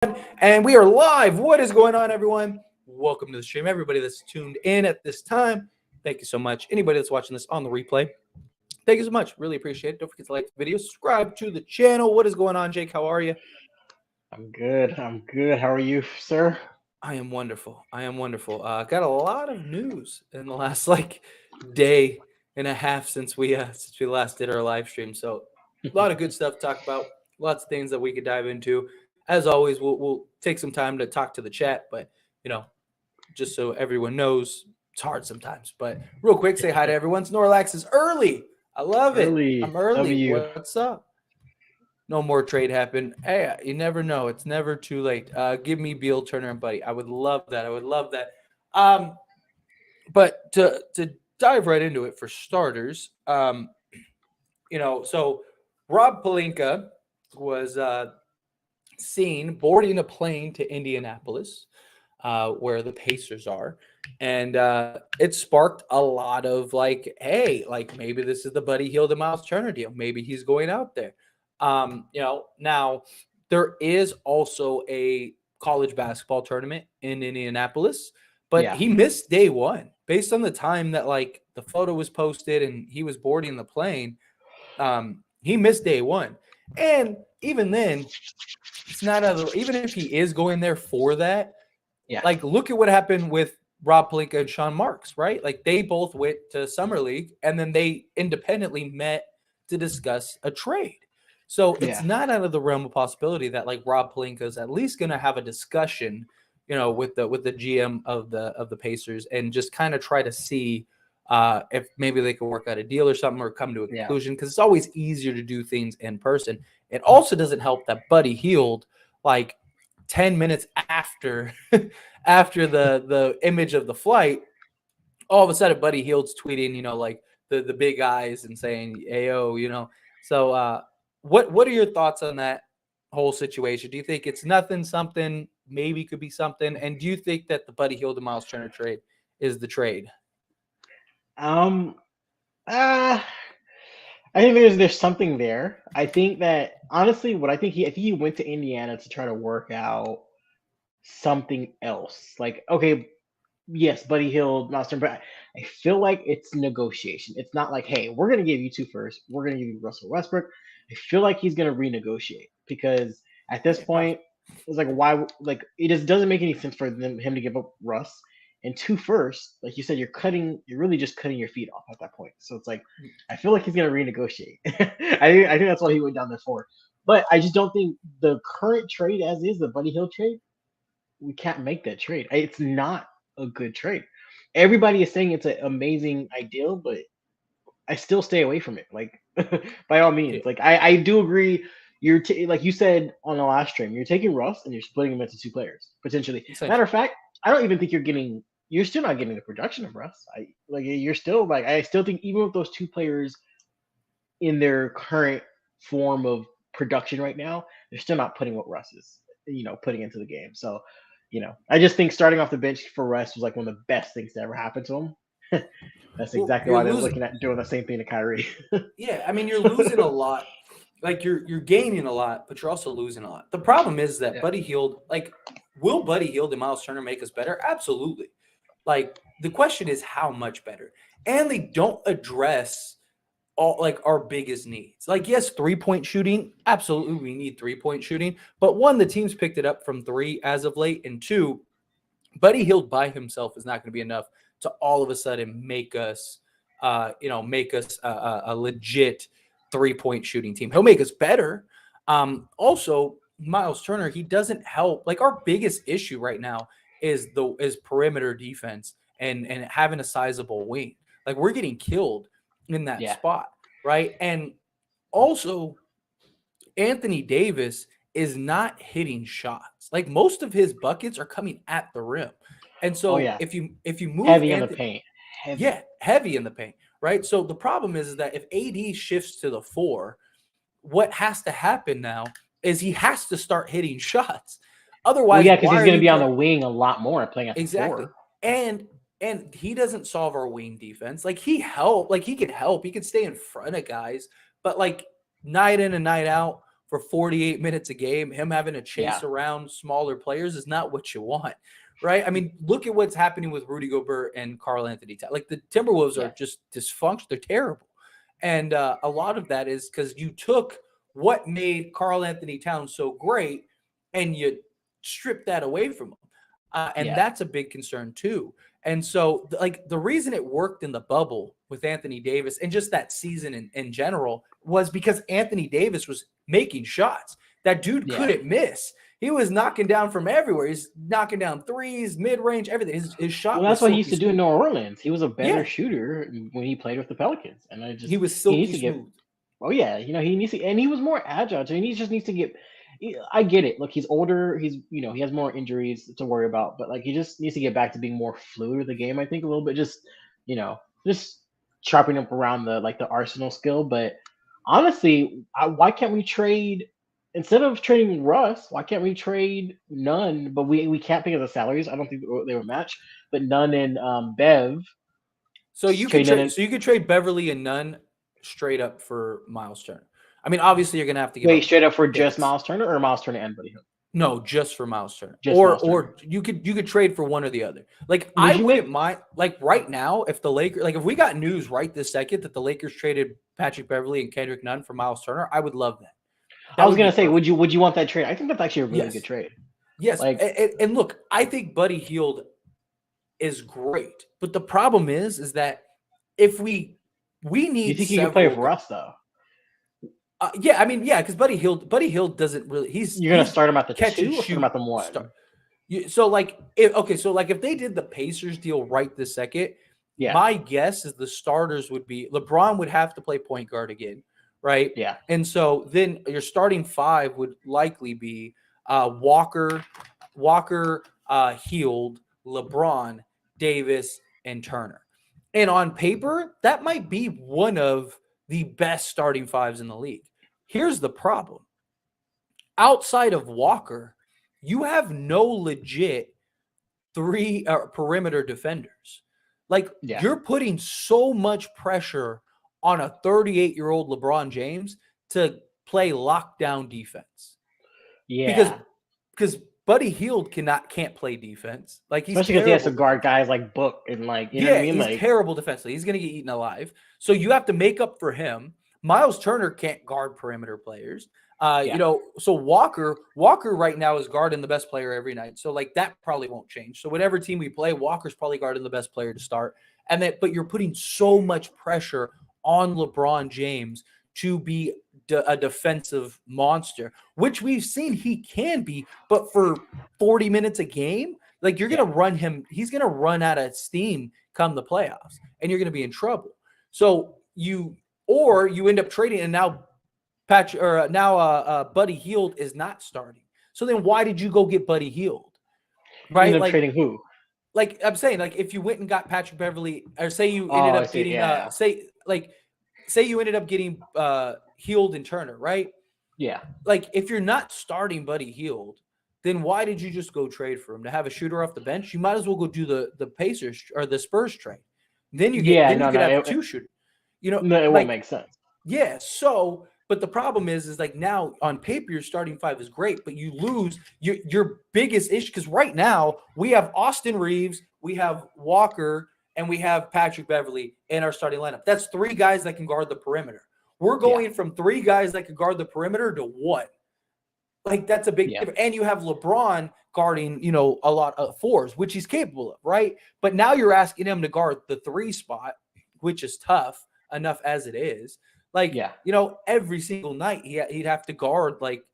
And we are live. What is going on, everyone? Welcome to the stream. Everybody that's tuned in at this time, thank you so much. Anybody that's watching this on the replay, thank you so much. Really appreciate it. Don't forget to like the video, subscribe to the channel. What is going on, Jake? How are you? I'm good. I'm good. How are you, sir? I am wonderful. I am wonderful. Got a lot of news in the last day and a half since we last did our live stream. So a lot of good stuff to talk about. Lots of things that we could dive into. As always, we'll take some time to talk to the chat, but you know, just so everyone knows, it's hard sometimes. But real quick, say hi to everyone. Snorlax is early. I love it. Early I'm early. W. What's up? No more trade happen. Hey, you never know. It's never too late. Give me Beal, Turner, and Buddy. I would love that. I would love that. Um, but to dive right into it for starters, so Rob Pelinka was seen boarding a plane to Indianapolis, where the Pacers are, and it sparked a lot of hey, maybe this is the Buddy Hield and Miles Turner deal. Maybe he's going out there. Now there is also a college basketball tournament in Indianapolis, but he missed day one based on the time that the photo was posted and he was boarding the plane. He missed day one, and even then, it's not even if he is going there for that. Yeah. Look at what happened with Rob Pelinka and Sean Marks, right? They both went to Summer League and then they independently met to discuss a trade. So it's not out of the realm of possibility that Rob Pelinka is at least going to have a discussion, with the GM of the Pacers and just kind of try to see if maybe they can work out a deal or something or come to a conclusion, because it's always easier to do things in person. It also doesn't help that Buddy Hield 10 minutes after the image of the flight, all of a sudden Buddy Hield's tweeting, the big eyes and saying, "Ayo," So what are your thoughts on that whole situation? Do you think it's nothing, something, maybe could be something? And do you think that the Buddy Hield and Miles Turner trade is the trade? I think there's something there. I think that honestly, what I think he went to Indiana to try to work out something else. Okay, yes, Buddy Hield, Miles Turner, but I feel like it's negotiation. It's not like, hey, we're gonna give you two first. We're gonna give you Russell Westbrook. I feel like he's gonna renegotiate because at this point, it's why it just doesn't make any sense for him to give up Russ and two first. Like you said, you're really just cutting your feet off at that point. So it's I feel like he's gonna renegotiate. I think that's what he went down there for. But I just don't think the current trade as is, the Buddy Hield trade, we can't make that trade. It's not a good trade. Everybody is saying it's an amazing ideal, but I still stay away from it. By all means, I do agree. You're like you said on the last stream, you're taking Russ and you're splitting him into two players potentially. Matter of fact, I don't even think you're still not getting the production of Russ. You're still I still think even with those two players in their current form of production right now, they're still not putting what Russ is, putting into the game. So, I just think starting off the bench for Russ was one of the best things to ever happen to him. That's exactly why they're looking at doing the same thing to Kyrie. Yeah, I mean, you're losing a lot. You're gaining a lot, but you're also losing a lot. The problem is that Buddy Hield, will Buddy Hield and Miles Turner make us better? Absolutely. The question is how much better. And they don't address all our biggest needs. Yes, 3-point shooting. Absolutely, we need 3-point shooting. But one, the team's picked it up from 3 as of late, and 2, Buddy Hield by himself is not going to be enough to all of a sudden make us, a legit 3-point shooting team. He'll make us better. Also, Miles Turner, he doesn't help. Our biggest issue right now is perimeter defense and having a sizable wing. We're getting killed in that spot, right? And also, Anthony Davis is not hitting shots. Most of his buckets are coming at the rim. And so if you move heavy in the paint. Heavy in the paint, right? So the problem is that if AD shifts to the 4, what has to happen now is he has to start hitting shots. Otherwise, because he's going to be on the wing a lot more playing at the 4. And he doesn't solve our wing defense. He can help. He can stay in front of guys, but night in and night out, for 48 minutes a game, him having to chase Yeah. around smaller players is not what you want, right? I mean, look at what's happening with Rudy Gobert and Karl Anthony Towns. Like the Timberwolves are just dysfunctional. They're terrible. And a lot of that is because you took what made Karl Anthony Towns so great and you stripped that away from him. And that's a big concern too. And so, like, the reason it worked in the bubble with Anthony Davis and just that season in general was because Anthony Davis was making shots. That dude couldn't miss. He was knocking down from everywhere. He's knocking down threes, mid-range, everything. His shot Well, that's what he used to do in New Orleans. He was a better shooter when he played with the Pelicans. And he was silky smooth. Oh, yeah. You know, he needs to, and he was more agile. So he just needs to get, I get it. Look, he's older. He's, you know, he has more injuries to worry about, but like he just needs to get back to being more fluid with the game. I think a little bit, just, you know, just sharpening up around the Arsenal skill. But honestly, why can't we trade instead of trading Russ? Why can't we trade Nunn? But we can't pick up the salaries. I don't think they would match. But Nunn and Bev. So you could trade Beverly and Nunn straight up for Miles Turner. I mean, obviously you're gonna have to wait straight up for just Miles Turner or Miles Turner and Buddy Hield? No, just for Miles Turner. Or you could trade for one or the other. Like I wouldn't mind. Like right now, if the Lakers, like if we got news right this second that the Lakers traded Patrick Beverly and Kendrick Nunn for Miles Turner, I would love that. I was gonna say, would you want that trade? I think that's actually a really good trade. Yes, like, and look, I think Buddy Hield is great, but the problem is that if we need, you think he can play for us though? Yeah, I mean, yeah, because Buddy Hield doesn't really. You're gonna start him at the 2 or start him at the 1. So like, if they did the Pacers deal right this second, my guess is the starters would be LeBron would have to play point guard again, right? Yeah, and so then your starting 5 would likely be Walker, Hield, LeBron, Davis, and Turner. And on paper, that might be one of the best starting 5s in the league. Here's the problem. Outside of Walker, you have no legit 3 perimeter defenders. Like, you're putting so much pressure on a 38-year-old LeBron James to play lockdown defense. Yeah. Because Buddy Hield can't play defense. Like, especially because he has to guard guys like Book and like, you know what I mean? He's like, terrible defensively. He's going to get eaten alive. So you have to make up for him. Miles Turner can't guard perimeter players. You know, so Walker right now is guarding the best player every night. So like that probably won't change. So whatever team we play, Walker's probably guarding the best player to start. And then, but you're putting so much pressure on LeBron James to be a defensive monster, which we've seen he can be, but for 40 minutes a game, like you're going to run him. He's going to run out of steam come the playoffs and you're going to be in trouble. So you end up trading and now Buddy Hield is not starting. So then why did you go get Buddy Hield? Right? End up trading who? Like I'm saying, like if you went and got Patrick Beverly, or say you ended up getting say you ended up getting Hield and Turner, right? Yeah. Like if you're not starting Buddy Hield, then why did you just go trade for him to have a shooter off the bench? You might as well go do the Pacers or the Spurs trade. Then you get you could have 2 shooters. You know, no, it won't make sense. Yeah. So, but the problem is like now on paper your starting 5 is great, but you lose your biggest issue because right now we have Austin Reeves, we have Walker, and we have Patrick Beverly in our starting lineup. That's 3 guys that can guard the perimeter. We're going from 3 guys that can guard the perimeter to 1. Like that's a big difference. And you have LeBron guarding, you know, a lot of 4s, which he's capable of, right? But now you're asking him to guard the 3 spot, which is tough enough as it is. Like, you know, every single night he'd have to guard like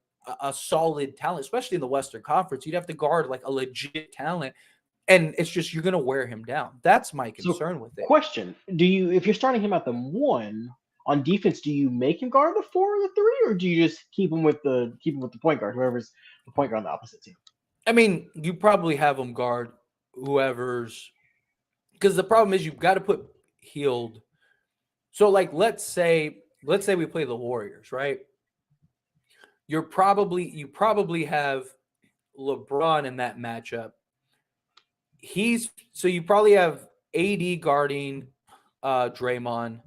a solid talent, especially in the Western Conference. You'd have to guard like a legit talent. And it's just you're going to wear him down. That's my concern with it. Question: if you're starting him at the 1 on defense, do you make him guard the 4 or the 3, or do you just keep him with the point guard, whoever's the point guard on the opposite team? I mean, you probably have him guard whoever's, because the problem is you've got to put Hield. So like let's say we play the Warriors, right? You probably have LeBron in that matchup. So you probably have AD guarding Draymond,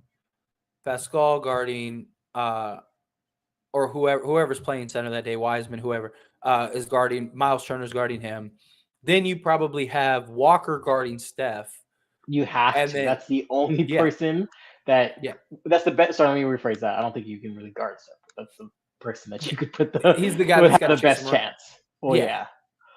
Pascal guarding or whoever's playing center that day, Wiseman, whoever is guarding, Miles Turner's guarding him. Then you probably have Walker guarding Steph. You have And to. then That's the only yeah, person that. yeah, That's the best. Sorry, let me rephrase that. I don't think you can really guard Steph. That's the person that you could put he's the guy who would that's have got to the chase best him around. chance. Well, yeah.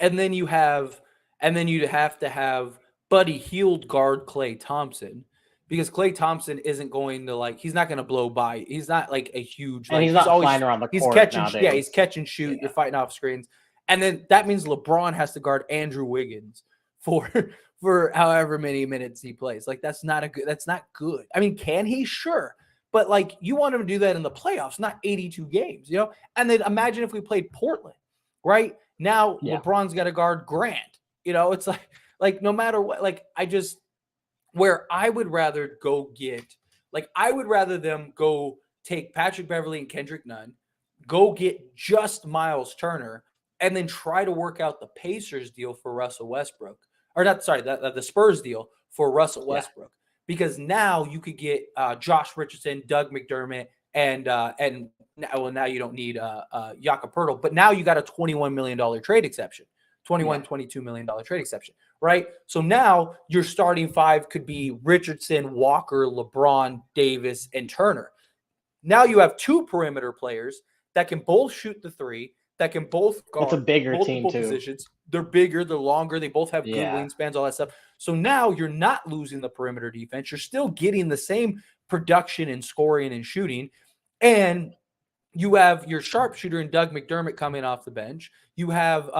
And then you'd have to have Buddy Hield guard Klay Thompson, because Klay Thompson isn't going to he's not going to blow by. He's not like a huge, and he's he's not always flying around the he's court catching, nowadays. he's catch and shoot. You're fighting off screens, and then that means LeBron has to guard Andrew Wiggins for however many minutes he plays. That's not good. I mean, can he? Sure. But you want him to do that in the playoffs, not 82 games, And then imagine if we played Portland, right? Now LeBron's got to guard Grant. It's like no matter what, where I would rather go get, I would rather them go take Patrick Beverley and Kendrick Nunn, go get just Miles Turner, and then try to work out the Pacers deal for Russell Westbrook. Or not, sorry, the Spurs deal for Russell Westbrook. Because now you could get Josh Richardson, Doug McDermott, and now you don't need Jakob Poeltl, but now you got a $21 million trade exception, $22 million trade exception, right? So now your starting five could be Richardson, Walker, LeBron, Davis, and Turner. Now you have two perimeter players that can both shoot the three, that can both guard it's a bigger multiple team too. positions. They're bigger, they're longer, they both have good wingspans, all that stuff. So now you're not losing the perimeter defense. You're still getting the same production and scoring and shooting. And you have your sharpshooter and Doug McDermott coming off the bench. You have,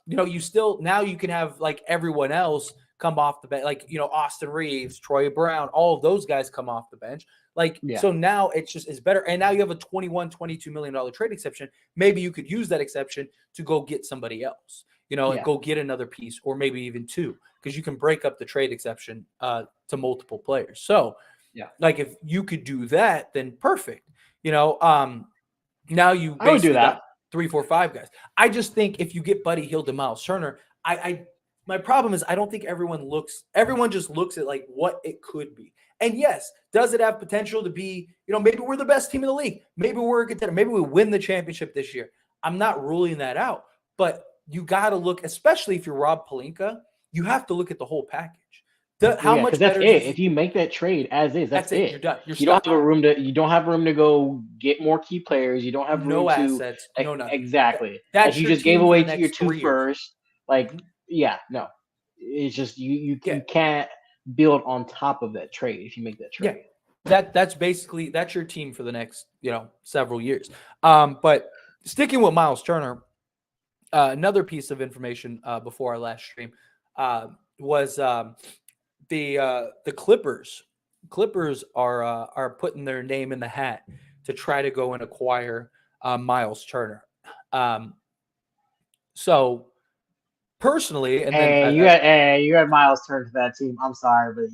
now you can have everyone else come off the bench, Austin Reeves, Troy Brown, all of those guys come off the bench. So now it's better. And now you have a $22 million trade exception. Maybe you could use that exception to go get somebody else, and go get another piece, or maybe even two, because you can break up the trade exception to multiple players. So if you could do that, then perfect. Now you I would do that. 3, 4, 5 guys. I just think if you get Buddy Hield and Miles Turner, my problem is I don't think everyone just looks at what it could be. And yes, does it have potential to be, maybe we're the best team in the league. Maybe we're a contender. Maybe we win the championship this year. I'm not ruling that out, but you got to look, especially if you're Rob Pelinka, you have to look at the whole package. How much that's better it. If you make that trade as is, that's it. You're done. You don't have room to go get more key players. You don't have room no to assets. No nothing. Exactly. That's you your just gave team away for the your next 2 3 years. first. No. It's just you can't build on top of that trade if you make that trade. Yeah. That's your team for the next, several years. But sticking with Miles Turner, another piece of information before our last stream was the Clippers. Clippers are putting their name in the hat to try to go and acquire Miles Turner. So personally, and then you got Miles Turner to that team. I'm sorry, but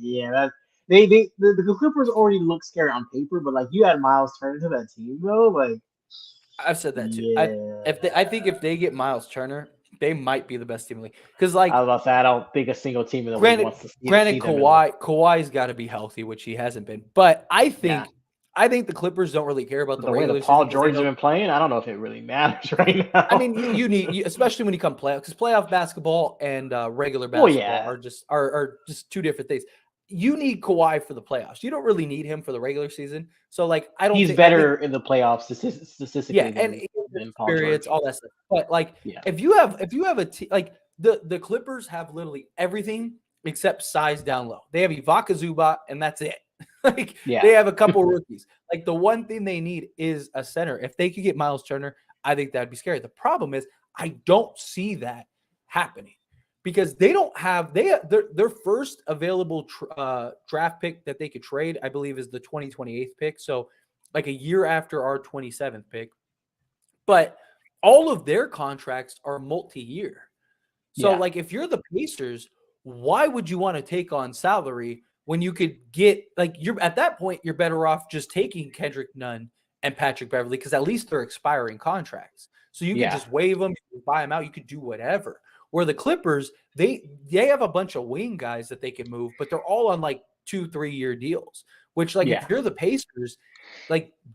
the Clippers already look scary on paper, but you had Miles Turner to that team though. I've said that too. I think if they get Miles Turner, they might be the best team in the league. Because I was about to say, I don't think a single team in the league wants to see Kawhi's got to be healthy, which he hasn't been. But I think the Clippers don't really care about the regular season. Paul George has been playing. I don't know if it really matters right now. I mean, you need, especially when you come playoff, because playoff basketball and regular basketball are just two different things. You need Kawhi for the playoffs. You don't really need him for the regular season. So I don't. He's better in the playoffs statistically. Than Paul George, all that stuff. But if you have a team the Clippers have literally everything except size down low. They have Ibaka Zubac, and that's it. They have a couple rookies. The one thing they need is a center. If they could get Miles Turner, I think that'd be scary. The problem is I don't see that happening. Because they don't have their first available draft pick that they could trade, I believe, is the 2028 pick. So a year after our 27th pick. But all of their contracts are multi-year. So if you're the Pacers, why would you want to take on salary when you could get you're at that point, you're better off just taking Kendrick Nunn and Patrick Beverley, because at least they're expiring contracts. So you can just waive them, you can buy them out, you could do whatever. Where the Clippers, they have a bunch of wing guys that they can move, but they're all on 2-3 year deals. Which if you're the Pacers,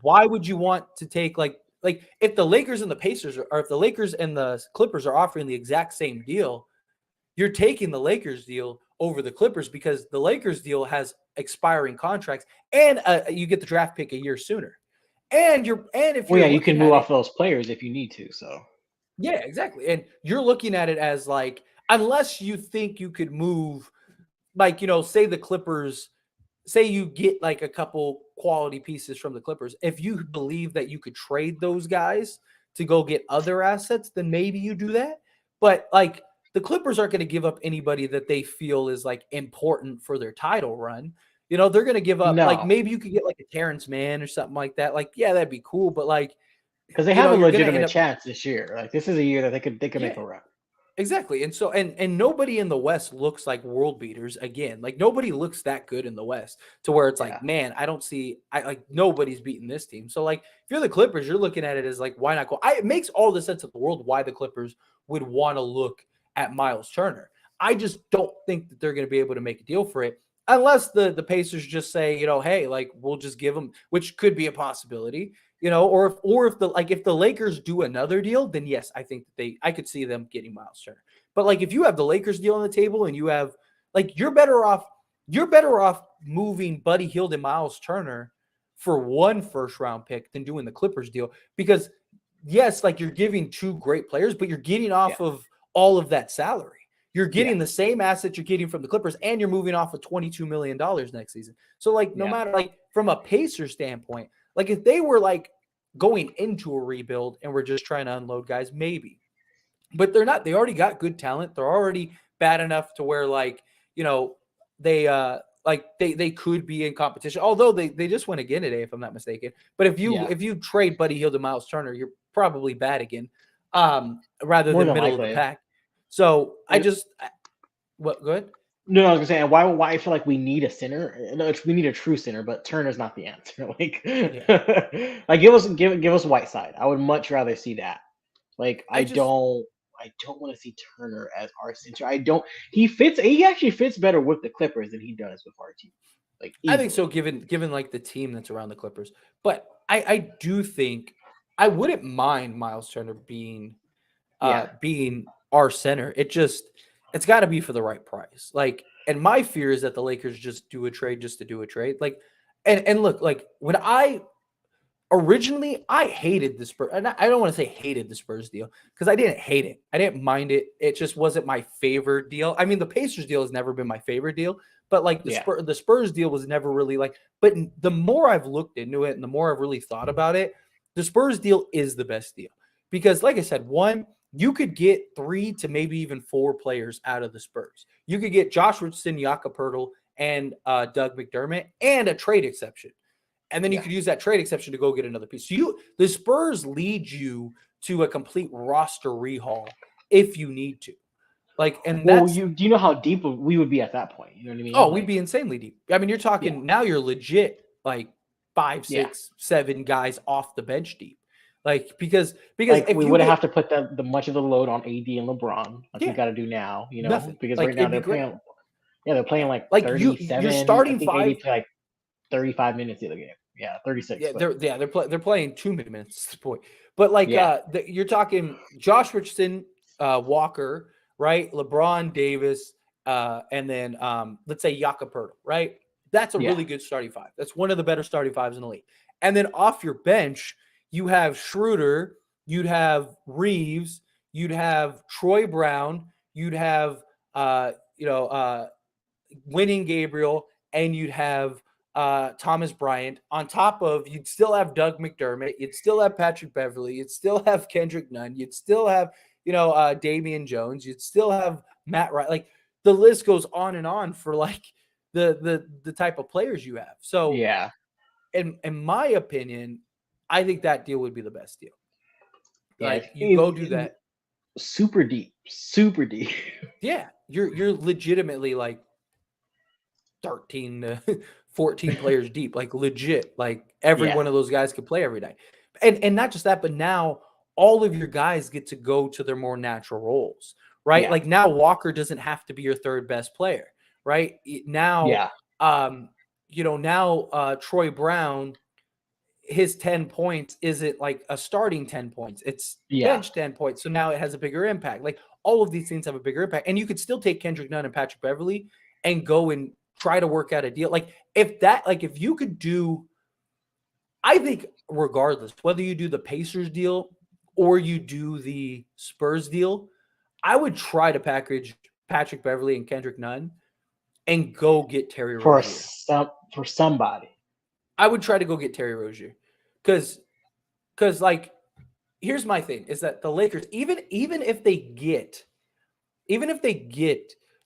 why would you want to take like if the Lakers and the Pacers or if the Lakers and the Clippers are offering the exact same deal, you're taking the Lakers deal over the Clippers because the Lakers deal has expiring contracts and you get the draft pick a year sooner. And if Well, you're yeah, you can looking move at off it, those players if you need to. So yeah, exactly. And you're looking at it as like, unless you think you could move, like, say the Clippers, say you get like a couple quality pieces from the Clippers. If you believe that you could trade those guys to go get other assets, then maybe you do that. But like the Clippers aren't going to give up anybody that they feel is like important for their title run. They're going to give up, like, no, maybe you could get like a Terrence Mann or something like that. Like, yeah, that'd be cool. But like, because they have a you're going to end legitimate up, chance this year. Like this is a year that they could make yeah. a run. Exactly. And so and nobody in the West looks like world beaters again. Like nobody looks that good in the West to where it's Yeah. like, man, I don't see like nobody's beating this team. So like if you're the Clippers, you're looking at it as like, why not go? It makes all the sense of the world why the Clippers would want to look at Miles Turner. I just don't think that they're going to be able to make a deal for it unless the Pacers just say, hey, like we'll just give them, which could be a possibility. Or if the Lakers do another deal, then yes, I think that I could see them getting Miles Turner. But like if you have the Lakers deal on the table and you have like you're better off moving Buddy Hield and Miles Turner for one first round pick than doing the Clippers deal because yes, like you're giving two great players, but you're getting off of all of that salary. You're getting the same assets you're getting from the Clippers, and you're moving off of $22 million next season. So like no matter like from a Pacer standpoint. Like if they were like going into a rebuild and we're just trying to unload guys, maybe. But they're not. They already got good talent. They're already bad enough to where like, they could be in competition. Although they just went again today, if I'm not mistaken. But if you trade Buddy Hield to Miles Turner, you're probably bad again. Rather More than than middle likely. of the pack. So what go ahead? No, I was gonna say why I feel like we need a center. No, we need a true center, but Turner's not the answer. Like, like give us Whiteside. I would much rather see that. Like, I don't want to see Turner as our center. I don't. He actually fits better with the Clippers than he does with our team. Like, I think so, given like the team that's around the Clippers. But I do think I wouldn't mind Miles Turner being our center. It's got to be for the right price. Like, and my fear is that the Lakers just do a trade just to do a trade. Like, and look, like when originally I hated the Spurs, and I don't want to say hated the Spurs deal because I didn't hate it. I didn't mind it. It just wasn't my favorite deal. I mean, the Pacers deal has never been my favorite deal, but like the Spurs deal was never really like. But the more I've looked into it and the more I've really thought about it, the Spurs deal is the best deal because, like I said, one, you could get 3 to maybe even 4 players out of the Spurs. You could get Josh Richardson, Jakob Poeltl, and Doug McDermott, and a trade exception. And then you could use that trade exception to go get another piece. So the Spurs lead you to a complete roster rehaul if you need to. Like, and do you know how deep we would be at that point? You know what I mean? Oh, we'd be insanely deep. I mean, you're talking now. You're legit like 5, 6, 7 guys off the bench deep. Like because like if we would have to put the much of the load on AD and LeBron, like we got to do now. Nothing. Because like, right now they're playing. Yeah, they're playing like 37. You're starting I think 5. AD play like 35 minutes the other game. Yeah, 36. Yeah, they're playing 2 minutes at this point. But like you're talking Josh Richardson, Walker, right? LeBron Davis, and then let's say Jakob Poeltl, right? That's a really good starting 5. That's one of the better starting 5s in the league. And then off your bench, you have Schroeder, you'd have Reeves, you'd have Troy Brown, you'd have Winning Gabriel, and you'd have Thomas Bryant. On top of, you'd still have Doug McDermott, you'd still have Patrick Beverly, you'd still have Kendrick Nunn, you'd still have Damian Jones, you'd still have Matt Wright. Like the list goes on and on for like the type of players you have. So in my opinion, I think that deal would be the best deal. Like you go do that. Super deep. Yeah, you're legitimately like 13 to 14 players deep, like legit. Like every one of those guys could play every night. And not just that, but now all of your guys get to go to their more natural roles, right? Like now Walker doesn't have to be your third best player, right? Now, now Troy Brown his 10 points isn't like a starting 10 points. It's Yeah. bench 10 points. So now it has a bigger impact. Like all of these things have a bigger impact. And you could still take Kendrick Nunn and Patrick Beverley and go and try to work out a deal. Like if you could do, I think regardless, whether you do the Pacers deal or you do the Spurs deal, I would try to package Patrick Beverley and Kendrick Nunn and go get Terry Rozier. For somebody. I would try to go get Terry Rozier. Because like, here's my thing, is that the Lakers, even if they get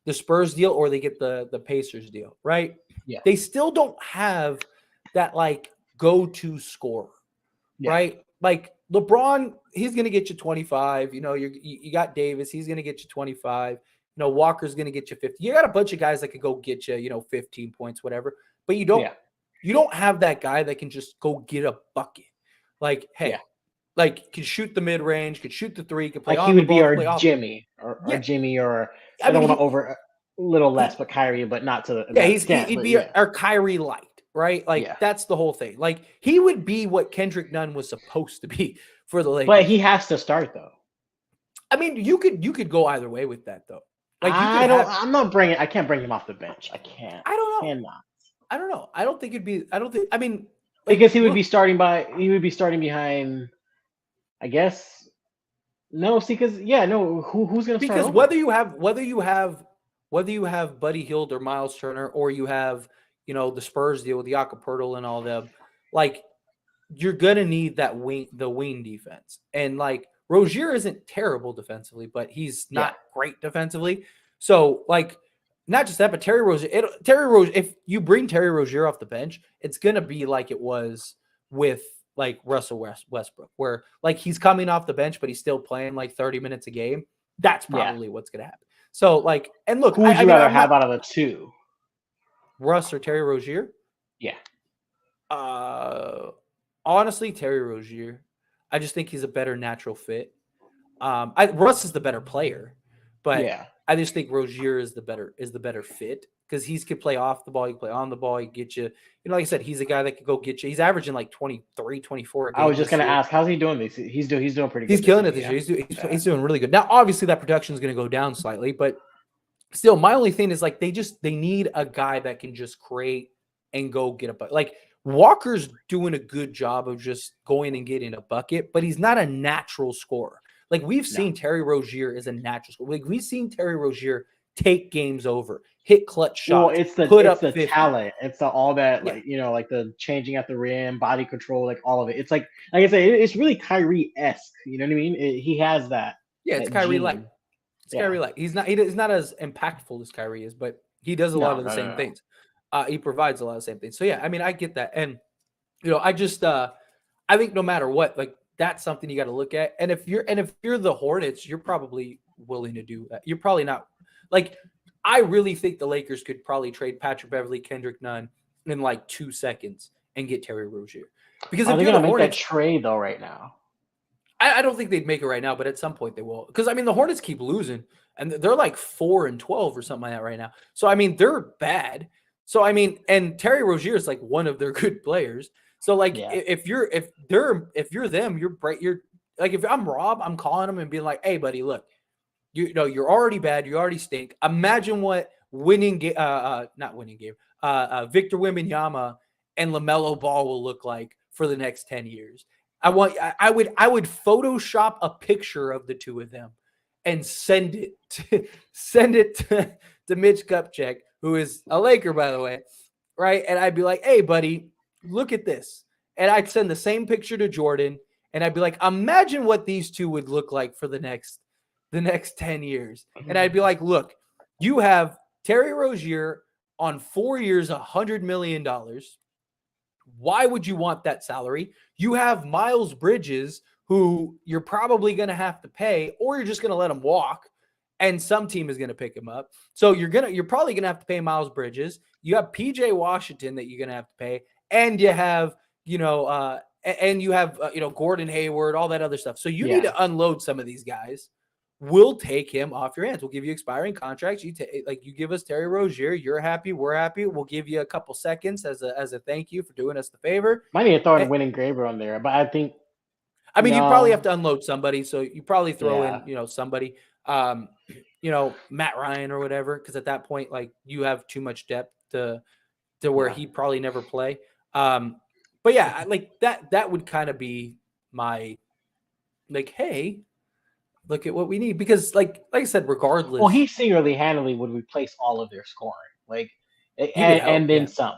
the Spurs deal or they get the Pacers deal, right? Yeah. They still don't have that like go-to scorer, right? Like LeBron, he's going to get you 25. You know, you got Davis, he's going to get you 25. You know, Walker's going to get you 50. You got a bunch of guys that could go get you, 15 points, whatever. But you don't have that guy that can just go get a bucket. Like, hey, like can shoot the mid range, could shoot the three, could play like on he the would ball, be our Jimmy or Jimmy or I don't want to over a little less, but Kyrie, but not to the he'd be our Kyrie light, right? Like that's the whole thing. Like he would be what Kendrick Nunn was supposed to be for the Lakers. But he has to start though. I mean, you could go either way with that though. Like I can't bring him off the bench. I can't. I don't know. Cannot. I don't know. I mean, because he would be starting behind, I guess. No, see, because who's gonna start? Because whether you have Buddy Hield or Miles Turner, or you have the Spurs deal with Jakob Poeltl and all them, like you're gonna need the wing defense. And like Rozier isn't terrible defensively, but he's not great defensively. So like, not just that, but Terry Rozier. If you bring Terry Rozier off the bench, it's gonna be like it was with like Russell Westbrook, where like he's coming off the bench, but he's still playing like 30 minutes a game. That's probably what's gonna happen. So like, and look, who would you rather have out of the two, Russ or Terry Rozier? Yeah. Honestly, Terry Rozier. I just think he's a better natural fit. Russ is the better player, but I just think Rozier is the better fit because he could play off the ball, he can play on the ball, he get you. Like I said, he's a guy that could go get you. He's averaging like 23, 24. I was just going to ask, how's he doing this? He's doing pretty good. He's killing it this year. He's doing really good. Now, obviously, that production is going to go down slightly, but still, my only thing is like they need a guy that can just create and go get a bucket. Like Walker's doing a good job of just going and getting a bucket, but he's not a natural scorer. Like we've seen Terry Rozier is a natural scorer. Like we've seen Terry Rozier take games over, hit clutch shots. Well, it's the talent. It's all that like like the changing at the rim, body control, like all of it. It's like I said, it's really Kyrie-esque. You know what I mean? He has that. Yeah, it's Kyrie-like. It's Kyrie-like. He's not as impactful as Kyrie is, but he does a lot of the same things. He provides a lot of the same things. So yeah, I mean, I get that, and I just I think no matter what, like that's something you got to look at. And if you're the Hornets, you're probably willing to do that. You're probably not. Like, I really think the Lakers could probably trade Patrick Beverley, Kendrick Nunn in like 2 seconds and get Terry Rozier. Because if you're going to make that trade though right now, I don't think they'd make it right now, but at some point they will. Because I mean, the Hornets keep losing, and they're like 4-12 or something like that right now. So I mean, they're bad. So I mean, and Terry Rozier is like one of their good players. So like, if you're them, you're like, if I'm Rob, I'm calling them and being like, hey, buddy, look. You're already bad. You already stink. Imagine what Victor Wembanyama and LaMelo Ball will look like for the next 10 years. I would Photoshop a picture of the two of them and send it to Mitch Kupchak, who is a Laker, by the way, right? And I'd be like, hey, buddy, look at this. And I'd send the same picture to Jordan, and I'd be like, imagine what these two would look like for the next 10 years. And I'd be like, look, you have Terry Rozier on 4 years, $100 million. Why would you want that salary? You have Miles Bridges, who you're probably going to have to pay, or you're just going to let him walk, and some team is going to pick him up. So you're probably going to have to pay Miles Bridges. You have PJ Washington that you're going to have to pay, and you have Gordon Hayward, all that other stuff. So you need to unload some of these guys. we'll take him off your hands. We'll give you expiring contracts. You give us Terry Rozier. You're happy. We're happy. We'll give you a couple seconds as a thank you for doing us the favor. Might need to throw in Winning Graber on there, but I think. I mean, you probably have to unload somebody, so you probably throw in, somebody, Matt Ryan or whatever, because at that point, like, you have too much depth to where he'd probably never play. But yeah, like that would kind of be my, like, hey, look at what we need, because like I said, regardless. Well, he single-handedly would replace all of their scoring, like, and then some.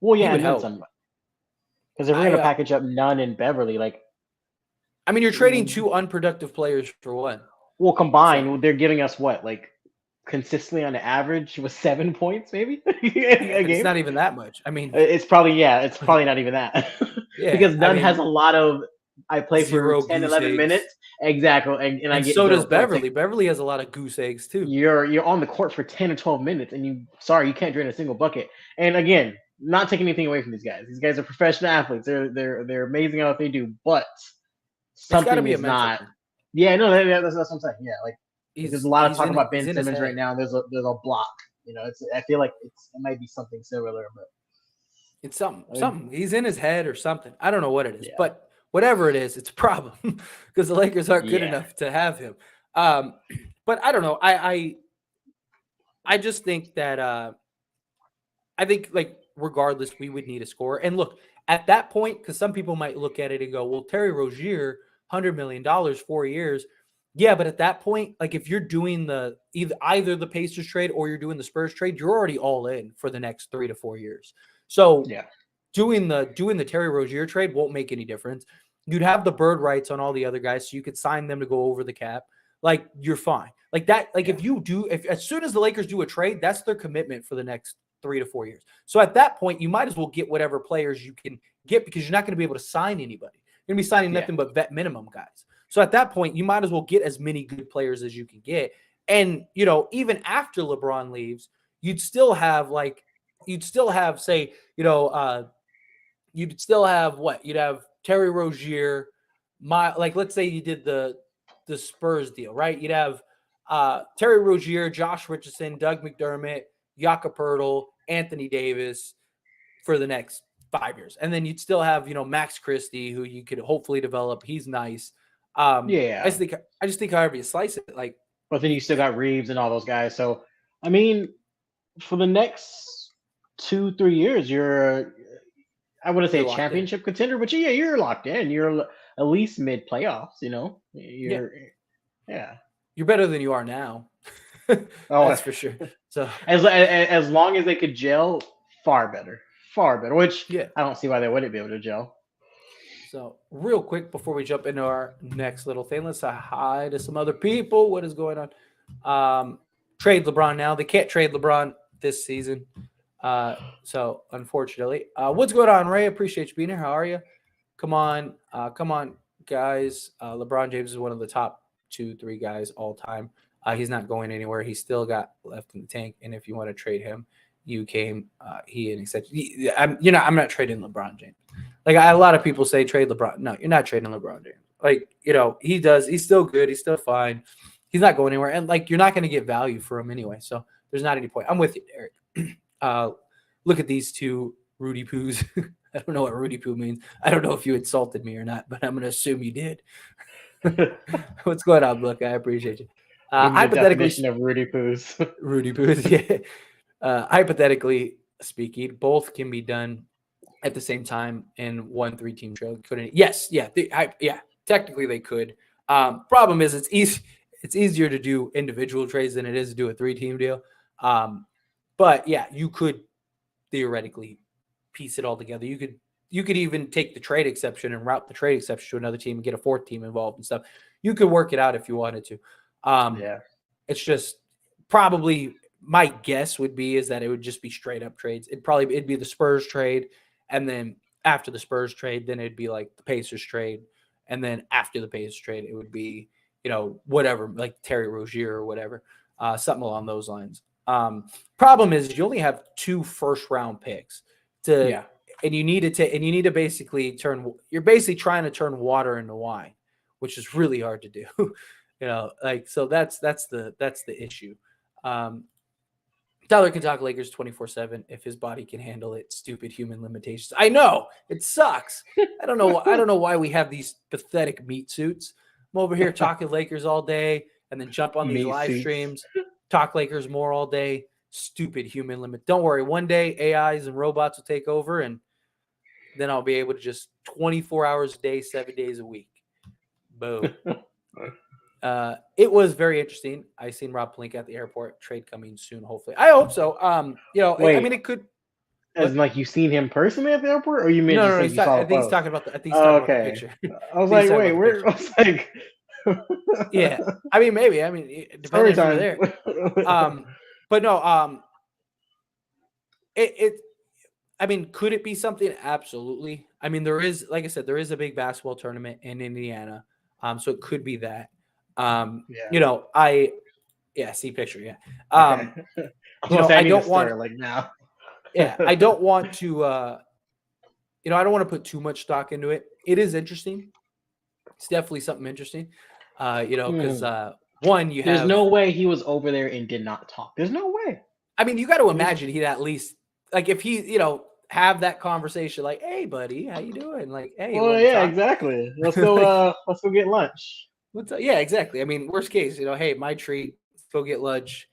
Well, yeah, and then some. Because if we're gonna package up Nunn and Beverly, like. I mean, you're trading two unproductive players for one. Well, combined, they're giving us what, like, consistently on the average was 7 points, maybe a game. It's not even that much. I mean, it's probably not even that. Because Nunn has a lot of. I play for 10, 11 minutes. Exactly, and I get. So does Beverly. Beverly has a lot of goose eggs too. You're on the court for 10 or 12 minutes, and you can't drain a single bucket. And again, not taking anything away from these guys. These guys are professional athletes. They're amazing at what they do, but. Something is not. Yeah, no, that's what I'm saying. Yeah, like there's a lot of talk about Ben Simmons right now. There's a block. I feel like it might be something similar, but it's something. He's in his head or something. I don't know what it is, but whatever it is, it's a problem because the Lakers aren't good enough to have him. But I don't know. I just think that I think, like, regardless, we would need a scorer. And look, at that point, because some people might look at it and go, well, Terry Rozier, $100 million, 4 years. Yeah, but at that point, like, if you're doing either the Pacers trade or you're doing the Spurs trade, you're already all in for the next 3 to 4 years. So doing the Terry Rozier trade won't make any difference. You'd have the bird rights on all the other guys, so you could sign them to go over the cap. Like, you're fine. Like that. Like, if as soon as the Lakers do a trade, that's their commitment for the next 3 to 4 years. So at that point, you might as well get whatever players you can get, because you're not going to be able to sign anybody. You're going to be signing nothing but vet minimum guys. So at that point, you might as well get as many good players as you can get. And, even after LeBron leaves, you'd still have you'd have Terry Rozier, let's say you did the Spurs deal, right? You'd have Terry Rozier, Josh Richardson, Doug McDermott, Jakob Poeltl, Anthony Davis for the next 5 years. And then you'd still have, Max Christie, who you could hopefully develop. He's nice. I just think however you slice it, like. But then you still got Reeves and all those guys. So, I mean, for the next 2-3 years, I wouldn't say a championship contender, but you're locked in. You're at least mid playoffs, You're better than you are now. That's for sure. So as long as they could gel, far better. Which I don't see why they wouldn't be able to gel. So real quick before we jump into our next little thing, let's say hi to some other people. What is going on? Trade LeBron now. They can't trade LeBron this season. So unfortunately, what's going on, Ray? Appreciate you being here. How are you? Come on, guys. LeBron James is one of the top 2-3 guys all time. He's not going anywhere. He's still got left in the tank. And if you want to trade him, he and etc. I'm not trading LeBron James. Like, a lot of people say trade LeBron. No, you're not trading LeBron James. Like, he's still good. He's still fine. He's not going anywhere. And like, you're not going to get value for him anyway. So there's not any point. I'm with you, Eric. Look at these two Rudy Poos. I don't know what Rudy Poo means. I don't know if you insulted me or not, but I'm going to assume you did. What's going on, Look? I appreciate you. Hypothetically, of Rudy Poos. Rudy Poos, yeah. Hypothetically speaking, both can be done at the same time in 1 3-team trade. Couldn't? Yes, yeah, technically they could. Problem is, it's easier to do individual trades than it is to do a 3-team deal. But yeah, you could theoretically piece it all together. You could even take the trade exception and route the trade exception to another team and get a 4th team involved and stuff. You could work it out if you wanted to. It's just probably, my guess would be is that it would just be straight up trades. It'd be the Spurs trade, and then after the Spurs trade, then it'd be like the Pacers trade, and then after the Pacers trade, it would be whatever, like Terry Rozier or whatever, something along those lines. Problem is you only have 2 first-round picks and you need to basically you're basically trying to turn water into wine, which is really hard to do. Like so that's the issue. Tyler can talk Lakers 24/7 if his body can handle it. Stupid human limitations. I know it sucks. I don't know why we have these pathetic meat suits. I'm over here talking Lakers all day and then jump on these Meat live suits. streams, talk Lakers more all day. Stupid human limit. Don't worry. One day AIs and robots will take over and then I'll be able to just 24 hours a day, 7 days a week. Boom. It was very interesting. I seen Rob Pelinka at the airport. Trade coming soon, hopefully. I hope so. Wait, I mean, it could. As in, like you seen him personally at the airport, or you mean No. just like you saw I the think he's post? talking about the. I think he's talking about the Okay. picture. I was like, talking wait, about the where? I was like, Yeah, I mean, maybe. I mean, story depending if time. you're there. But no. It. I mean, could it be something? Absolutely. I mean, there is, like I said, there is a big basketball tournament in Indiana. So it could be that. Yeah. See picture. Yeah. Okay. I don't want like now. Yeah, I don't want to. I don't want to put too much stock into it. It is interesting. It's definitely something interesting. Because one, you There's have. no way he was over there and did not talk. There's no way. I mean, you got to imagine he'd at least if he have that conversation like, "Hey, buddy, how you doing?" Like, "Hey." Well, yeah, exactly. Let's go get lunch. Yeah, exactly. I mean, worst case, hey, my treat. Let's go get lunch.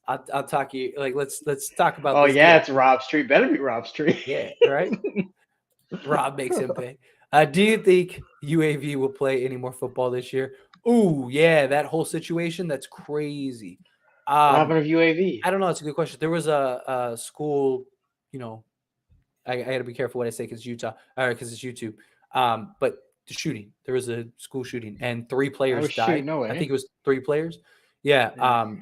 I'll talk to you. Like, let's talk about. Oh this yeah, deal. it's Rob Street. Better be Rob Street. Yeah, right. Rob makes him pay. Do you think UAV will play any more football this year? Ooh, yeah, that whole situation, that's crazy. What happened to UAV? I don't know. That's a good question. There was a school, I got to be careful what I say because Utah, because it's YouTube. But the shooting, there was a school shooting and 3 players died. No way. I think it was 3 players. Yeah.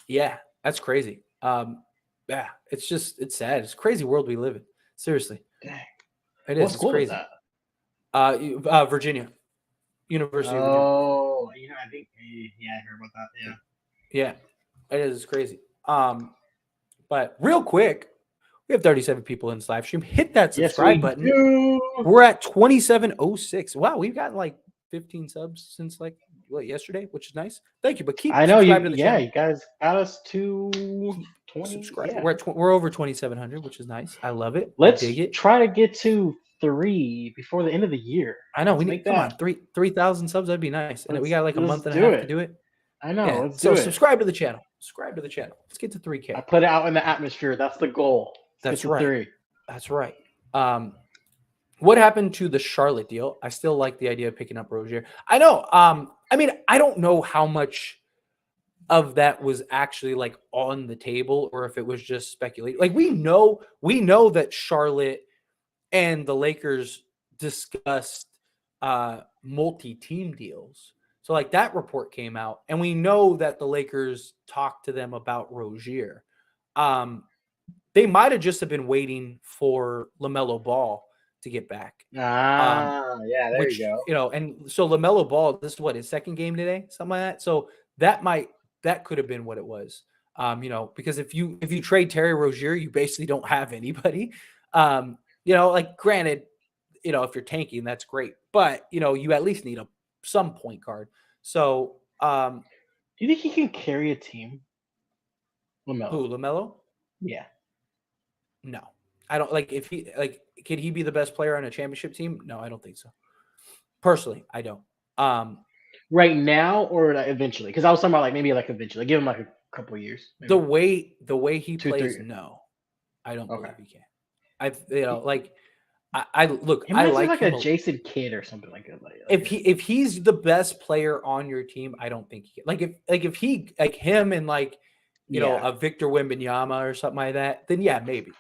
Yeah, that's crazy. Yeah, it's sad. It's a crazy world we live in. Seriously. Dang. It is. What school it's crazy. Is that? Virginia. University of Virginia. Oh, I think I heard about that. Yeah. It is. It's crazy. But real quick, we have 37 people in this live stream. Hit that subscribe button. Do. We're at 2706. Wow, we've gotten like 15 subs since yesterday, which is nice. Thank you. But keep subscribing to the channel. You guys got us to 20. Subscribe. Yeah. We're over 2,700, which is nice. I love it. Let's dig it. Try to get to 3 before the end of the year. I know. We need come on 3,000 subs. That'd be nice. And we got like a month and a half to do it. I know. Yeah. Let's do it. Subscribe to the channel. Let's get to 3K. I put it out in the atmosphere. That's the goal. That's right. 3. That's right. What happened to the Charlotte deal? I still like the idea of picking up Rozier. I know. I mean, I don't know how much of that was actually like on the table or if it was just speculation. Like we know that Charlotte and the Lakers discussed multi-team deals. So like that report came out and we know that the Lakers talked to them about Rozier. They might have just have been waiting for LaMelo Ball to get back. Yeah, there you go. And so LaMelo Ball, this is what his second game today, something like that. So that could have been what it was. Because if you trade Terry Rozier, you basically don't have anybody. Like granted, if you're tanking, that's great, but you at least need some point guard. So, do you think he can carry a team? LaMelo. Who, LaMelo? Yeah. No, I don't can he be the best player on a championship team? No, I don't think so. Personally, I don't. Right now or eventually? Because I was talking about maybe eventually. Give him a couple of years. Maybe. The way he plays, 3. No, I don't believe he can. I look. I like him a Jason Kidd or something like that. If he's the best player on your team, I don't think he can. If he him and a Victor Wembanyama or something like that, then yeah, maybe.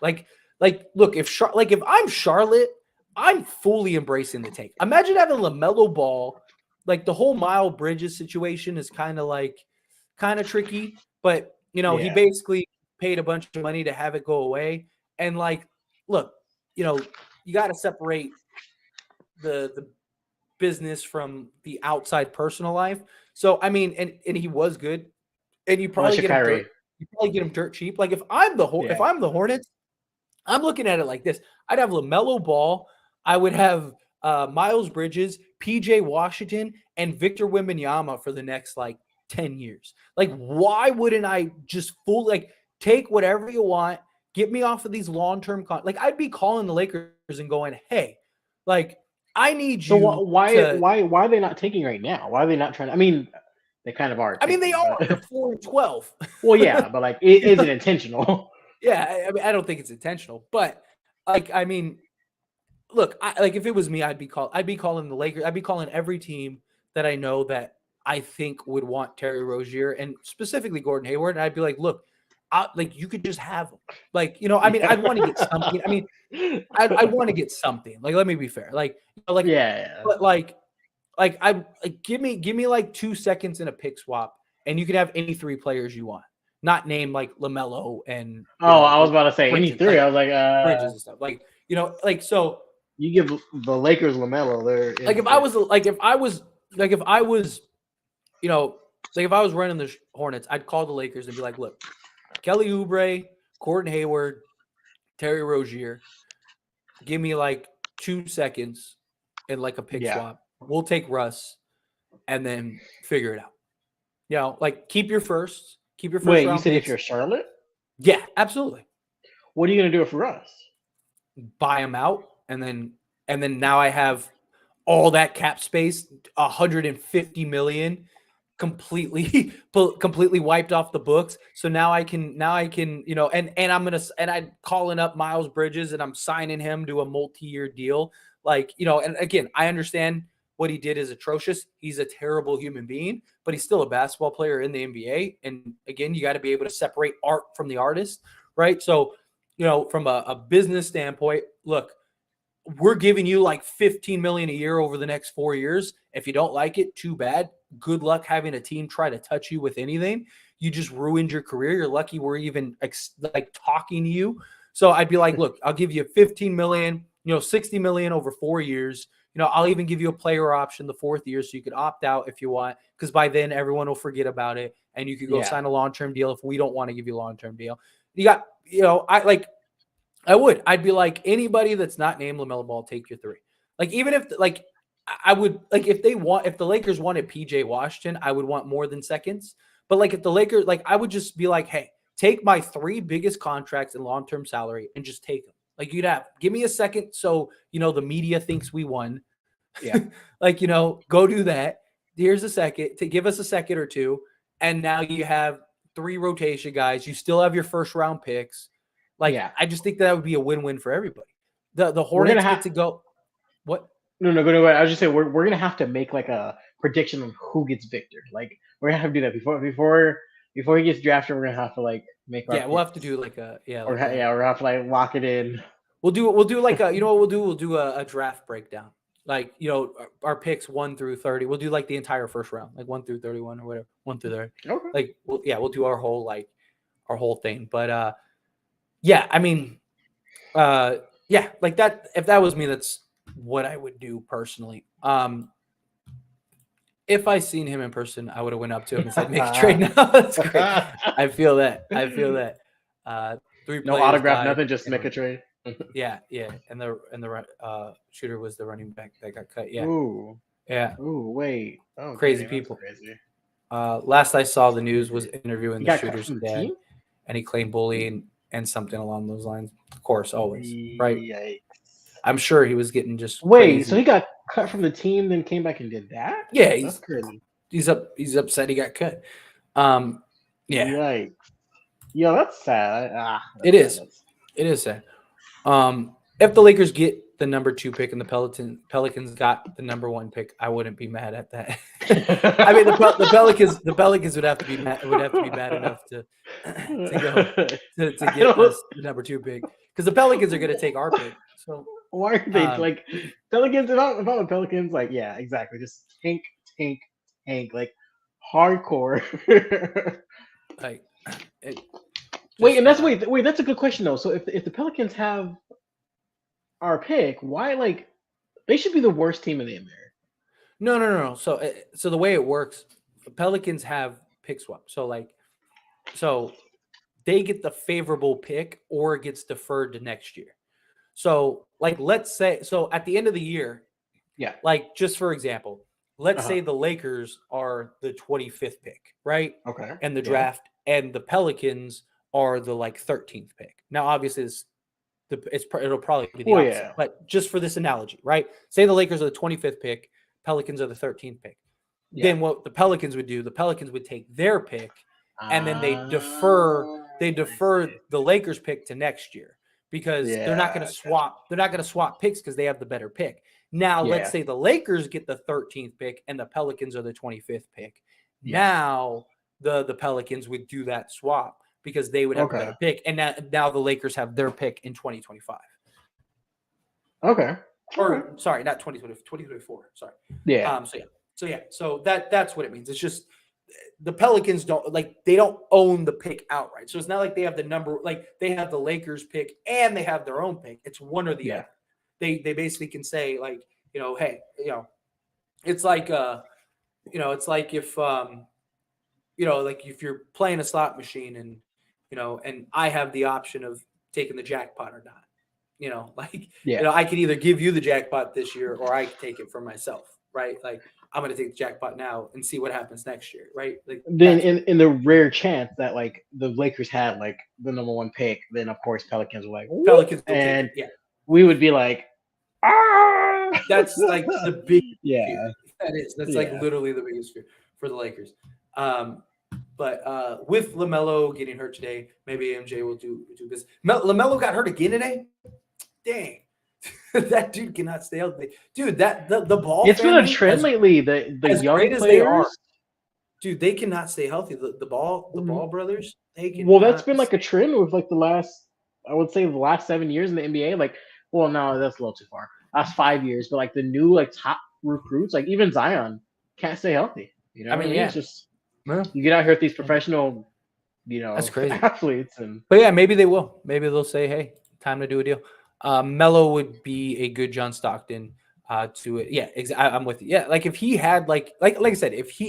Look, if I'm Charlotte, I'm fully embracing the tank. Imagine having LaMelo Ball. The whole Miles Bridges situation is kind of tricky, but he basically paid a bunch of money to have it go away. And look, you got to separate the business from the outside personal life. So I mean, and he was good, and you probably get him dirt cheap. If I'm the Hornets, I'm looking at it like this: I'd have LaMelo Ball, I would have Miles Bridges, PJ Washington, and Victor Wembanyama for the next like 10 years. Like, why wouldn't I just take whatever you want, get me off of these long-term like I'd be calling the Lakers and going, hey, like I need you. So why are they not taking right now? Why are they not trying to? I mean, they kind of are. I mean, they are. They're 4-12. Well, yeah, but like, is it intentional? Yeah, I mean, I don't think it's intentional, but like, I mean, look, if it was me, I'd be calling the Lakers. I'd be calling every team that I know that I think would want Terry Rozier and specifically Gordon Hayward. And I'd be like, look, you could just have them. Like, I mean, I'd want to get something. I mean, I want to get something. Like, let me be fair. Yeah. But give me like 2 seconds in a pick swap, and you can have any 3 players you want. Not name like LaMelo and. I was about to say any 3. I was like, Bridges and stuff. So. You give the Lakers LaMelo. If I was running the Hornets, I'd call the Lakers and be like, look, Kelly Oubre, Gordon Hayward, Terry Rozier, give me like 2 seconds and like a pick swap. We'll take Russ and then figure it out. Keep your first. Wait, round you said picks. If you're Charlotte? Yeah, absolutely. What are you going to do it for Russ? Buy him out. And then now I have all that cap space, 150 million, completely wiped off the books. So now I can, and I'm calling up Miles Bridges and I'm signing him to a multi-year deal. And again, I understand what he did is atrocious. He's a terrible human being, but he's still a basketball player in the NBA. And again, you got to be able to separate art from the artist, right? So, from a business standpoint, look, we're giving you like 15 million a year over the next 4 years. If you don't like it, too bad. Good luck having a team try to touch you with anything. You just ruined your career. You're lucky we're even talking to you. So I'd be like, look, I'll give you 15 million, 60 million over 4 years. I'll even give you a player option the 4th year so you could opt out if you want, because by then everyone will forget about it and you could go sign a long-term deal if we don't want to give you a long-term deal. You got, I'd be like, anybody that's not named LaMelo Ball, take your 3. Even if I would if the Lakers wanted PJ Washington, I would want more than seconds. But if the Lakers, I would just be like, hey, take my 3 biggest contracts and long-term salary and just take them. Give me a second. So, the media thinks we won. Yeah. Go do that. Here's a second to give us a second or 2. And now you have 3 rotation guys. You still have your first round picks. I just think that would be a win-win for everybody. The Hornets get to go. What? No, go ahead. I was just saying we're gonna have to make a prediction on who gets Victor. We're gonna have to do that before he gets drafted. We're gonna have to make. Yeah, we'll have to do we're gonna have to lock it in. We'll do what we'll do. We'll do a draft breakdown. Our picks 1 through 30. We'll do the entire first round, 1 through 31 or whatever, 1 through 30. Okay. We'll do our whole thing. But yeah, I mean, that. If that was me, that's what I would do personally. If I seen him in person, I would have went up to him and said, "Make a trade now." That's great. I feel that. 3 no autograph, nothing. Just make a trade. Yeah. And the shooter was the running back that got cut. Yeah. Ooh. Yeah. Ooh, wait. Oh, crazy people. Crazy. Last I saw, the news was interviewing the shooter's dad, team? and he claimed bullying and something along those lines. Of course, always. Right. Yikes. I'm sure he was getting just crazy. So he got cut from the team, then came back and did that? Yeah, that's crazy. He's upset he got cut. Yeah. Yikes. Yo, that's sad. It is sad. If the Lakers get the number 2 pick and the Pelicans got the number 1 pick, I wouldn't be mad at that. I mean, the Pelicans would have to be mad enough to get us the number 2 pick, because the Pelicans are going to take our pick. So why are they Pelicans? If I'm the Pelicans, yeah, exactly. Just tank, hardcore. Wait, that's a good question though. So if the Pelicans have our pick, why they should be the worst team in the NBA? No. So the way it works, the Pelicans have pick swap. So they get the favorable pick or it gets deferred to next year. So let's say, so at the end of the year, Yeah. Like, just for example, let's say the Lakers are the 25th pick, right? Okay. And the draft, and the Pelicans are the 13th pick. Now, obviously, it'll probably be the opposite, but just for this analogy, right? Say the Lakers are the 25th pick, Pelicans are the 13th pick. Yeah. Then what the Pelicans would do, the Pelicans would take their pick, and then they defer the Lakers pick to next year, because they're not going to swap. They're not going to swap picks because they have the better pick. Now, let's say the Lakers get the 13th pick and the Pelicans are the 25th pick. Now the Pelicans would do that swap because they would have a better pick, and now the Lakers have their pick in 2025. Okay. Or sorry, not 2020, 2024. Sorry. Yeah. So that's what it means. It's just the Pelicans they don't own the pick outright. So it's not like they have the number, like they have the Lakers pick and they have their own pick. It's one or the other. They basically can say, like, hey, it's like it's like if like if you're playing a slot machine and and I have the option of taking the jackpot or not. I could either give you the jackpot this year or I could take it for myself, right? Like, I'm going to take the jackpot now and see what happens next year, right? Like, then in the rare chance that the Lakers had the number 1 pick, then of course Pelicans were Pelicans and we would be like, ah. That's like the big fear. That's like literally the biggest fear for the Lakers. But with LaMelo getting hurt today, maybe MJ will do this. LaMelo got hurt again today. Dang. That dude cannot stay healthy. Dude, the ball. It's been a trend lately. The young players, they are, dude, they cannot stay healthy. The Ball brothers. Well, that's been a trend with the last 7 years in the NBA. Well, no, that's a little too far. Last 5 years, but the new top recruits, even Zion, can't stay healthy. It's just you get out here with these professional, that's crazy athletes, but maybe they will. Maybe they'll say, hey, time to do a deal. Melo would be a good John Stockton to it. Yeah, I'm with you. Yeah, if he had like I said, if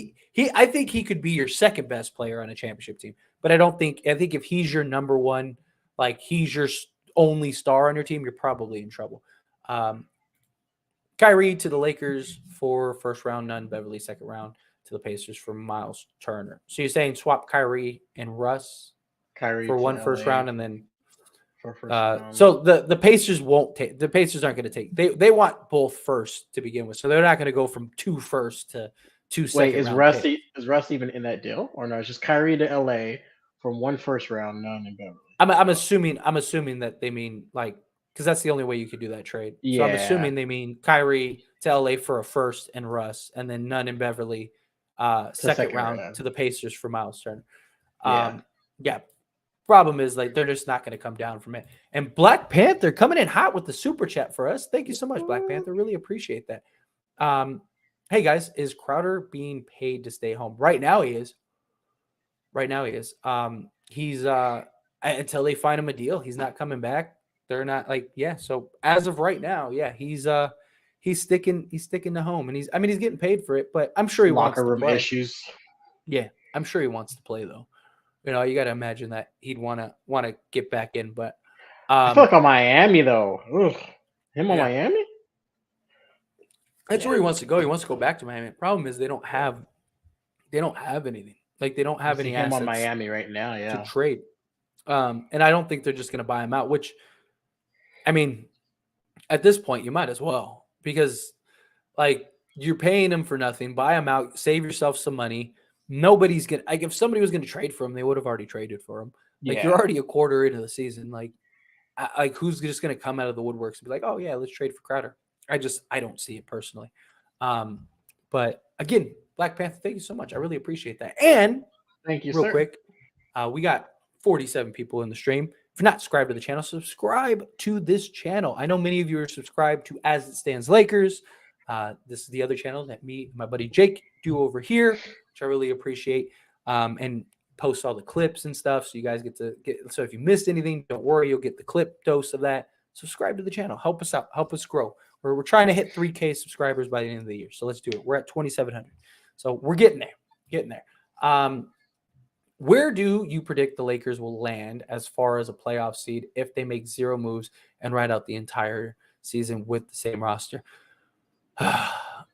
I think he could be your second best player on a championship team. But I think if he's your number one, he's your only star on your team, you're probably in trouble. Kyrie to the Lakers for first round, none. Beverly second round to the Pacers for Miles Turner. So you're saying swap Kyrie and Russ for one first round, and then so the Pacers won't take. The Pacers aren't going to take. They want both first to begin with, so they're not going to go from 2 first to 2 second. Wait, is Russ even in that deal, or no? It's just Kyrie to LA from 1 first round, none in Beverly. I'm assuming that they mean because that's the only way you could do that trade. So I'm assuming they mean Kyrie to LA for a first and Russ, and then none in Beverly, second round to the Pacers for Miles Turner. Problem is they're just not going to come down from it. And Black Panther coming in hot with the super chat for us. Thank you so much, Black Panther. Really appreciate that. Hey guys, is Crowder being paid to stay home? Right now he is. He's until they find him a deal, he's not coming back. They're not so as of right now, he's sticking to home, and he's getting paid for it, but I'm sure he wants to play. Issues. Yeah, I'm sure he wants to play though. You got to imagine that he'd want to get back in, but I feel on Miami though. Ugh. Him on Miami? That's where he wants to go. He wants to go back to Miami. The problem is they don't have anything. They don't have any assets on Miami right now, to trade. And I don't think they're just going to buy him out, which at this point you might as well, because you're paying him for nothing. Buy him out, save yourself some money. Nobody's gonna if somebody was gonna trade for him, they would have already traded for him. You're already a quarter into the season. Who's just gonna come out of the woodworks and be like, oh yeah, let's trade for Crowder? I don't see it personally. But again, Black Panther, thank you so much. I really appreciate that. And thank you, real quick, we got 47 people in the stream. If you're not subscribed to the channel, subscribe to this channel. I know many of you are subscribed to As It Stands Lakers. This is the other channel that me and my buddy Jake do over here, which I really appreciate, and post all the clips and stuff, so you guys get. So if you missed anything, don't worry, you'll get the clip dose of that. Subscribe to the channel, help us out, help us grow. We're trying to hit 3K subscribers by the end of the year, so let's do it. We're at 2,700, so we're getting there. Where do you predict the Lakers will land as far as a playoff seed if they make 0 moves and ride out the entire season with the same roster? I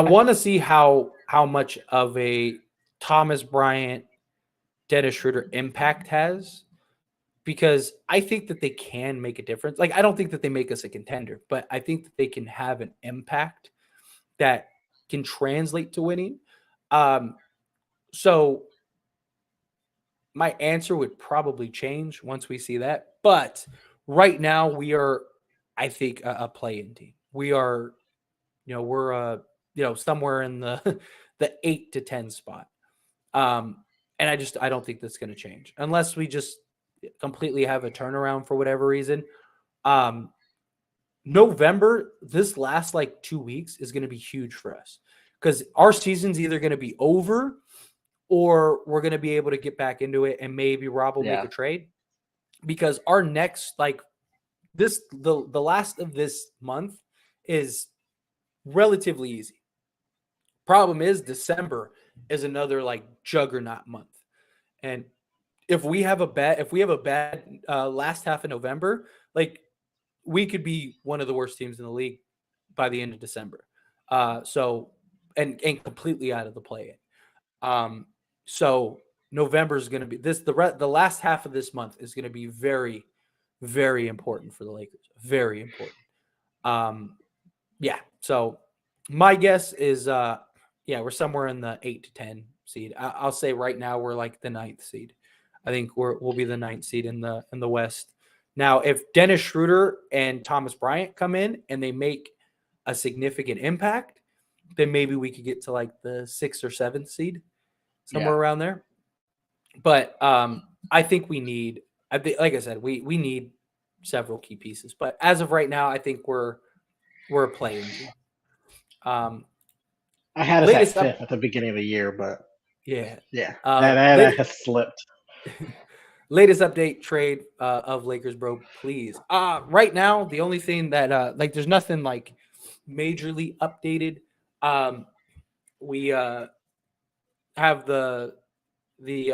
want to see how much of a Thomas Bryant, Dennis Schroeder impact has, because I think that they can make a difference. Like, I don't think that they make us a contender, but I think that they can have an impact that can translate to winning. So my answer would probably change once we see that. But right now we are, I think, a play-in team. We are, we're somewhere in the the 8 to 10 spot. And I don't think that's going to change unless we just completely have a turnaround for whatever reason. November, this last like 2 weeks is going to be huge for us because our season's either going to be over or we're going to be able to get back into it, and maybe Rob will make a trade, because our next, like, the last of this month is relatively easy. Problem is December is another like juggernaut month. And if we have a bad last half of November, like, we could be one of the worst teams in the league by the end of December. So completely out of the play-in. So November is going to be the last half of this month is going to be very, very important for the Lakers. Very important. Yeah. So my guess is, we're somewhere in the 8 to 10 seed. I'll say right now we're like the 9th seed. I think we'll be the 9th seed in the West. Now, if Dennis Schroeder and Thomas Bryant come in and they make a significant impact, then maybe we could get to like the 6th or 7th seed, somewhere around there. But I think we need, like I said, we need several key pieces. But as of right now, I think we're a play-in team. I had us at 5th at the beginning of the year, but that has slipped. Latest update trade of Lakers, bro, please. Right now, the only thing that there's nothing like majorly updated. We have the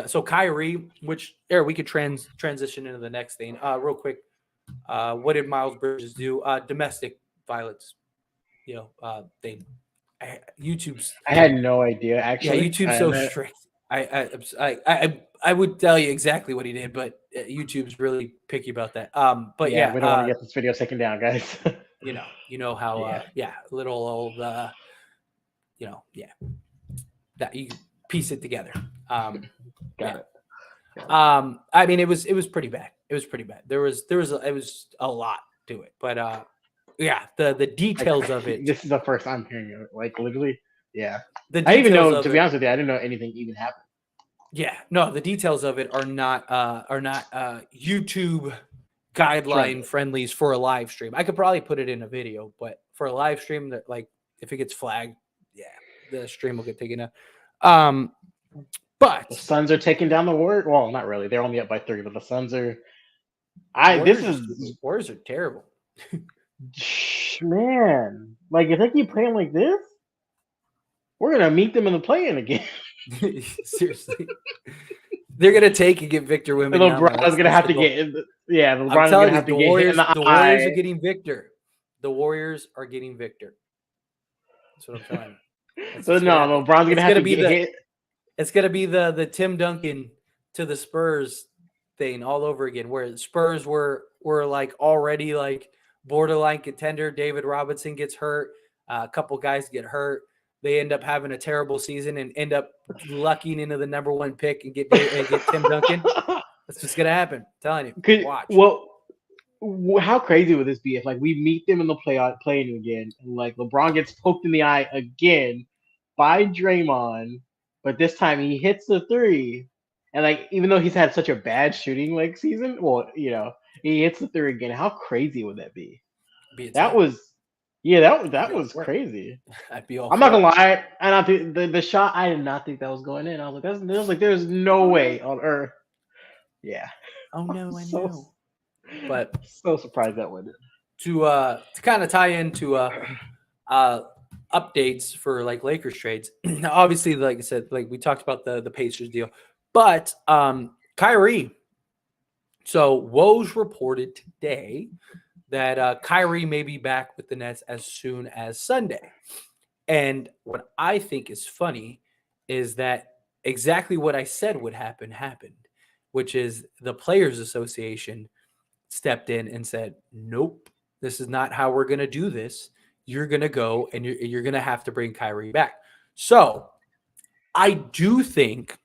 so Kyrie, which there we could transition into the next thing real quick. What did Miles Bridges do? Domestic violence, thing. YouTube's. I had no idea, actually. Yeah, YouTube's so strict. I would tell you exactly what he did, but YouTube's really picky about that. But we don't want to get this video taken down, guys. you know how little old that you piece it together. Got it. I mean, it was pretty bad. It was pretty bad. It was a lot to it, but the details of it. This is the first I'm hearing of it. Like, literally, I didn't even know. To be honest with you, I didn't know anything even happened. Yeah, no, the details of it are not YouTube guideline friendlies for a live stream. I could probably put it in a video, but for a live stream, that, like, if it gets flagged, the stream will get taken out. But the Suns are taking down the Warriors. Well, not really. They're only up by 3, but the Suns are. Warriors are terrible. Man, like, if they keep playing like this, we're gonna meet them in the play-in again. Seriously, they're gonna take and get Victor Wembanyama. LeBron's gonna have to get. LeBron's gonna have to get hit in the eye. The Warriors are getting Victor. The Warriors are getting Victor. That's what I'm telling you. So no, LeBron's gonna have to get hit. It's gonna be the Tim Duncan to the Spurs thing all over again, where the Spurs were like already like borderline contender. David Robinson gets hurt. A couple guys get hurt. They end up having a terrible season and end up lucking into the number 1 pick and get Tim Duncan. That's just gonna happen. I'm telling you. Watch. Well, how crazy would this be if, like, we meet them in the play-in again, and, like, LeBron gets poked in the eye again by Draymond, but this time he hits the 3, and, like, even though he's had such a bad shooting like season, he hits the 3 again. How crazy would that be? That was crazy. I'd be all. I'm not gonna lie. I don't think the shot. I did not think that was going in. I was like, there's no way on earth. Yeah. Oh no, I know. But so surprised that went in. To kind of tie into updates for like Lakers trades. Obviously, like I said, like we talked about the Pacers deal, but Kyrie. So Woj reported today that Kyrie may be back with the Nets as soon as Sunday. And what I think is funny is that exactly what I said would happen happened, which is the Players Association stepped in and said, nope, this is not how we're going to do this. You're going to go and you're going to have to bring Kyrie back. So I do think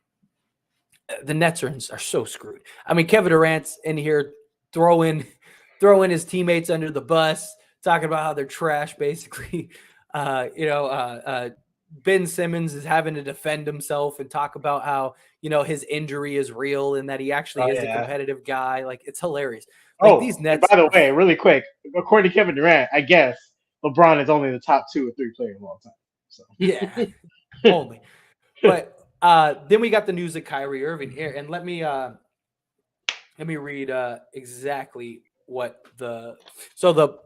the Nets are so screwed. I mean, Kevin Durant's in here throwing his teammates under the bus, talking about how they're trash, basically. Ben Simmons is having to defend himself and talk about how, his injury is real and that he actually is a competitive guy. Like, it's hilarious. Like, these Nets. By the way, really quick, according to Kevin Durant, I guess LeBron is only the top 2 or 3 player of all time. So yeah, only. But then we got the news of Kyrie Irving here, and let me read exactly what the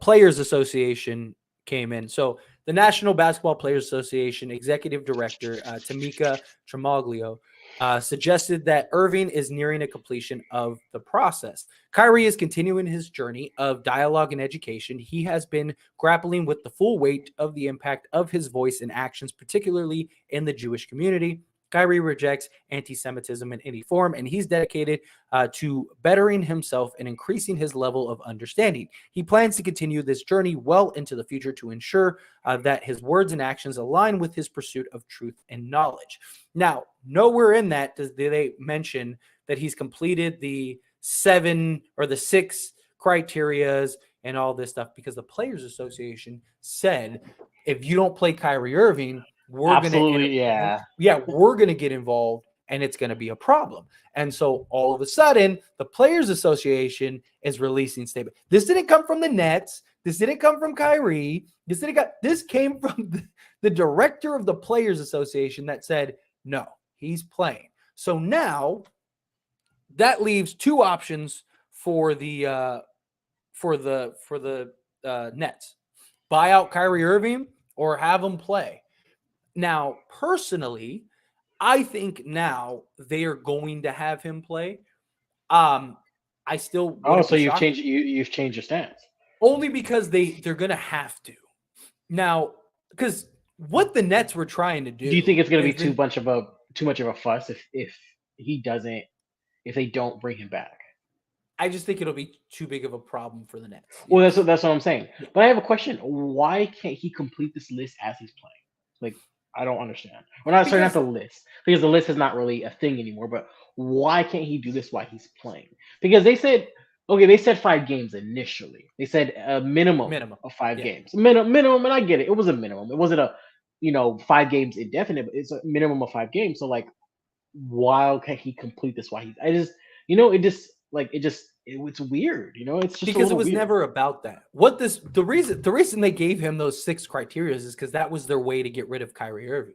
Players Association came in. So the National Basketball Players Association Executive Director Tamika Tremaglio suggested that Irving is nearing a completion of the process. Kyrie is continuing his journey of dialogue and education. He has been grappling with the full weight of the impact of his voice and actions, particularly in the Jewish community. Kyrie rejects anti-Semitism in any form, and he's dedicated to bettering himself and increasing his level of understanding. He plans to continue this journey well into the future to ensure that his words and actions align with his pursuit of truth and knowledge. Now, nowhere in that do they mention that he's completed the 7 or the 6 criterias and all this stuff, because the Players Association said, if you don't play Kyrie Irving, we're going to get involved and it's going to be a problem. And so all of a sudden, the Players Association is releasing statement. This didn't come from the Nets. This didn't come from Kyrie. This came from the director of the Players Association that said, no, he's playing. So now that leaves 2 options for the Nets: buy out Kyrie Irving or have him play. Now, personally, I think now they are going to have him play. I still so you've changed your stance only because they're going to have to now, because what the Nets were trying to do. Do you think it's going to be too much of a fuss if they don't bring him back? I just think it'll be too big of a problem for the Nets. Well, that's what I'm saying. Yeah. But I have a question. Why can't he complete this list as he's playing? Like, I don't understand. We're not starting at the list because the list is not really a thing anymore. But why can't he do this while he's playing? Because they said 5 games initially. They said a minimum of 5 games. Minimum, and I get it. It was a minimum. It wasn't a 5 games indefinite, but it's a minimum of 5 games. So like, why can't he complete this while he's? It's weird. It's just because it was weird. Never about that. The reason they gave him those 6 criteria is because that was their way to get rid of Kyrie Irving.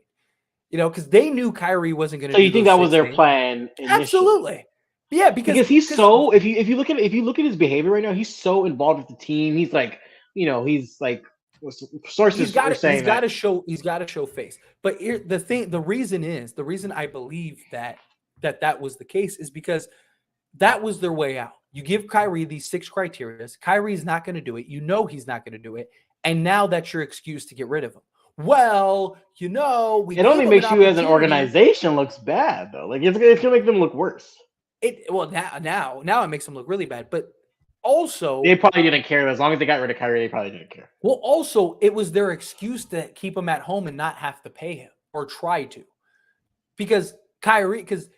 Because they knew Kyrie wasn't going to. So you think that was their plan? Initially? Absolutely. Yeah, because he's so. If you look at his behavior right now, he's so involved with the team. He's like, he's like. Sources are saying he's got to show face. But here, the reason I believe that was the case is because that was their way out. You give Kyrie these 6 criteria. Kyrie's not going to do it. He's not going to do it. And now that's your excuse to get rid of him. Well, it only makes you as an organization looks bad though. Like it's going to make them look worse. Now it makes them look really bad. But also, they probably didn't care. As long as they got rid of Kyrie, they probably didn't care. Well, also, it was their excuse to keep him at home and not have to pay him or try to. Because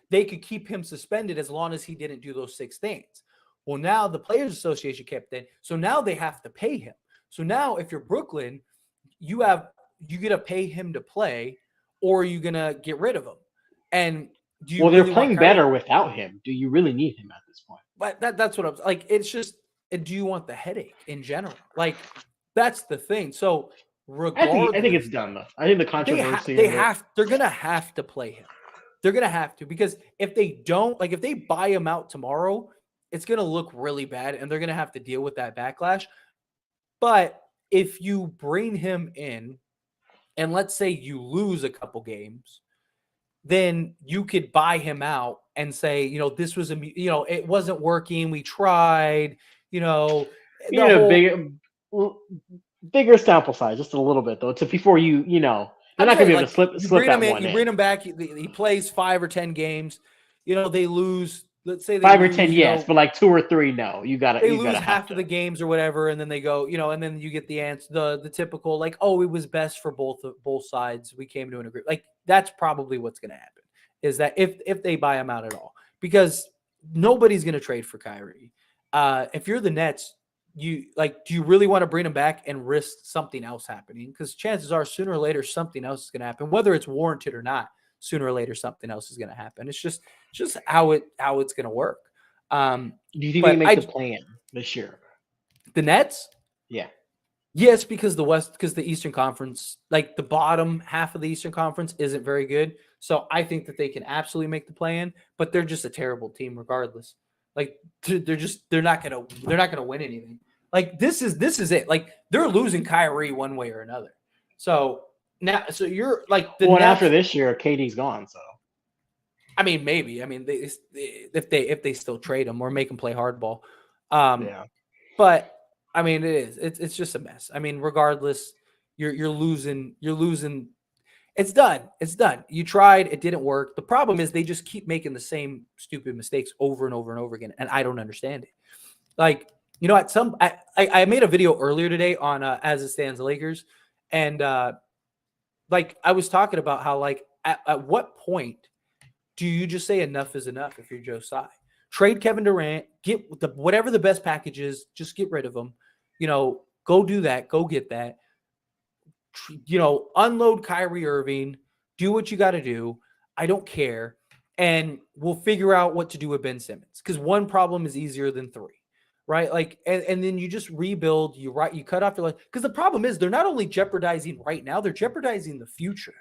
they could keep him suspended as long as he didn't do those 6 things. Well, now the Players Association kept it. So now they have to pay him. So now if you're Brooklyn, you get to pay him to play, or are you going to get rid of him? And they're playing better without him. Do you really need him at this point? But that's what I'm like. It's just, do you want the headache in general? Like, that's the thing. So regardless, I think it's done though. I think the controversy. They're gonna have to play him. They're gonna have to, because if they don't, like if they buy him out tomorrow, it's gonna look really bad, and they're gonna have to deal with that backlash. But if you bring him in, and let's say you lose a couple games, then you could buy him out and say, this was it wasn't working. We tried, You the need whole a bigger sample size, just a little bit though, to before they're not I'm gonna saying be able like to you slip bring that him in, one you in. bring him back. He plays 5 or 10 games. They lose. Let's say they 5 or 10, lose. yes, but like 2 or 3, no. They You lose gotta have half to. of the games or whatever, and then they go, and then you get the answer, the typical like, oh, it was best for both sides. We came to an agreement. Like that's probably what's going to happen. Is that if they buy him out at all, because nobody's going to trade for Kyrie. If you're the Nets, do you really want to bring him back and risk something else happening? Because chances are sooner or later something else is going to happen, whether it's warranted or not. Sooner or later something else is going to happen. It's just how it's going to work. Do you think they But can make the plan this year? the Nets, Yeah. yes, because the Eastern Conference, like the bottom half of the Eastern Conference, isn't very good. So I think that they can absolutely make the play-in, but they're just a terrible team regardless. Like they're not gonna win anything. Like this is it. Like they're losing Kyrie one way or another. So you're like the Well, and after Nets. this year, KD's gone, so I mean, maybe. I mean, if they still trade him or make him play hardball. yeah. But I mean, it's just a mess. I mean, regardless, you're losing. It's done. It's done. You tried. It didn't work. The problem is they just keep making the same stupid mistakes over and over and over again, and I don't understand it. Like I made a video earlier today on as it stands Lakers, and like I was talking about how like at what point do you just say enough is enough if you're Joe Tsai? Trade Kevin Durant, get whatever the best package is, just get rid of him. Go do that. Go get that. Unload Kyrie Irving. Do what you got to do. I don't care. And we'll figure out what to do with Ben Simmons because one problem is easier than 3, right? Like, and then you just rebuild. You cut off your life because the problem is they're not only jeopardizing right now, they're jeopardizing the future.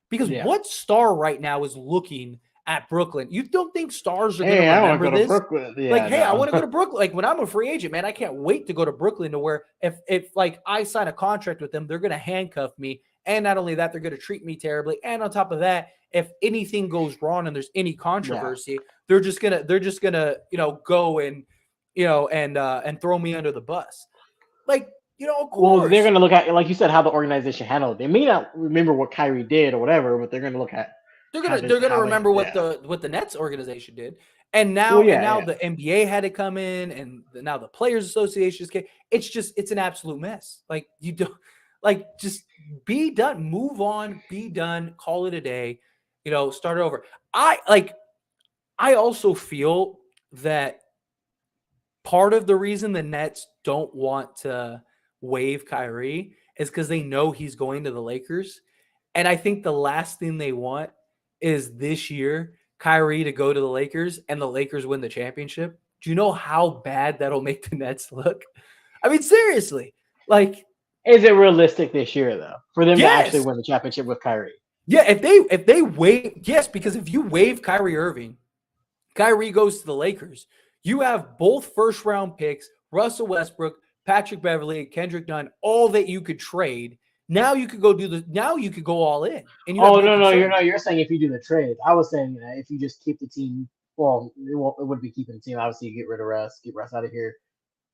Because Yeah. what star right now is looking at Brooklyn? You don't think stars are going to Hey, I want to remember go to this? Brooklyn. Yeah, Like, hey, I no. want to go to Brooklyn. Like when I'm a free agent, man, I can't wait to go to Brooklyn to where if like I sign a contract with them, they're going to handcuff me. And not only that, they're going to treat me terribly. And on top of that, if anything goes wrong and there's any controversy, they're just gonna go and and throw me under the bus. Like, of Well, they're course. going to look at, like you said, how the organization handled it. They may not remember what Kyrie did or whatever, but they're going to look at They're gonna how they, remember what yeah. the Nets organization did, and Well, now yeah. the NBA had to come in, and now the Players Association came. It's an absolute mess. Like you don't just be done, move on, be done, call it a day, start over. I also feel that part of the reason the Nets don't want to waive Kyrie is because they know he's going to the Lakers. And I think the last thing they want is this year Kyrie to go to the Lakers and the Lakers win the championship. Do you know how bad that'll make the Nets look? I mean, seriously. Like, Is it realistic this year though for them to actually yes. win the championship with Kyrie? Yeah, if they waive, yes, because if you waive Kyrie Irving, Kyrie goes to the Lakers. You have both first round picks, Russell Westbrook, Patrick Beverly, Kendrick Nunn, all that you could trade. Now you could go all in, and you have Oh no no, concern. you're saying if you do the trade. I was saying that if you just keep the team. Well, it would be keeping the team. Obviously, you get rid of Russ, get Russ out of here,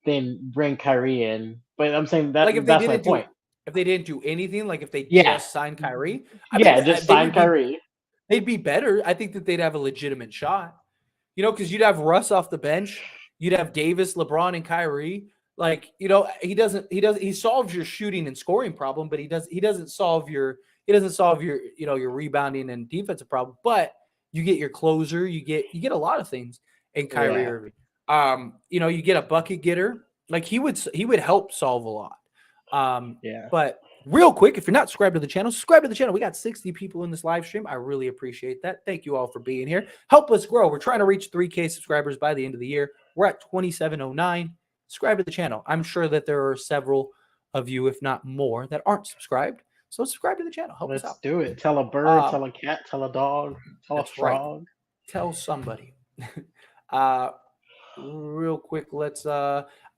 then bring Kyrie in. But I'm saying Like that's my point. if they didn't do anything, like if they Yeah, just signed Kyrie, I mean, yeah, just they sign would be Kyrie. they'd be better. I think that they'd have a legitimate shot. Because you'd have Russ off the bench, you'd have Davis, LeBron, and Kyrie. Like, he solves your shooting and scoring problem, but he doesn't solve your your rebounding and defensive problem. But you get your closer, you get a lot of things in Kyrie Yeah, Irving. You get a bucket getter. Like he would help solve a lot. yeah. But real quick, if you're not subscribed to the channel, subscribe to the channel. We got 60 people in this live stream. I really appreciate that. Thank you all for being here. Help us grow. We're trying to reach 3K subscribers by the end of the year. We're at 2709. Subscribe to the channel. I'm sure that there are several of you, if not more, that aren't subscribed. So subscribe to the channel. Help us Let's out. do it. Tell a bird, tell a cat, tell a dog, tell a That's right. frog. Tell somebody. Real quick, let's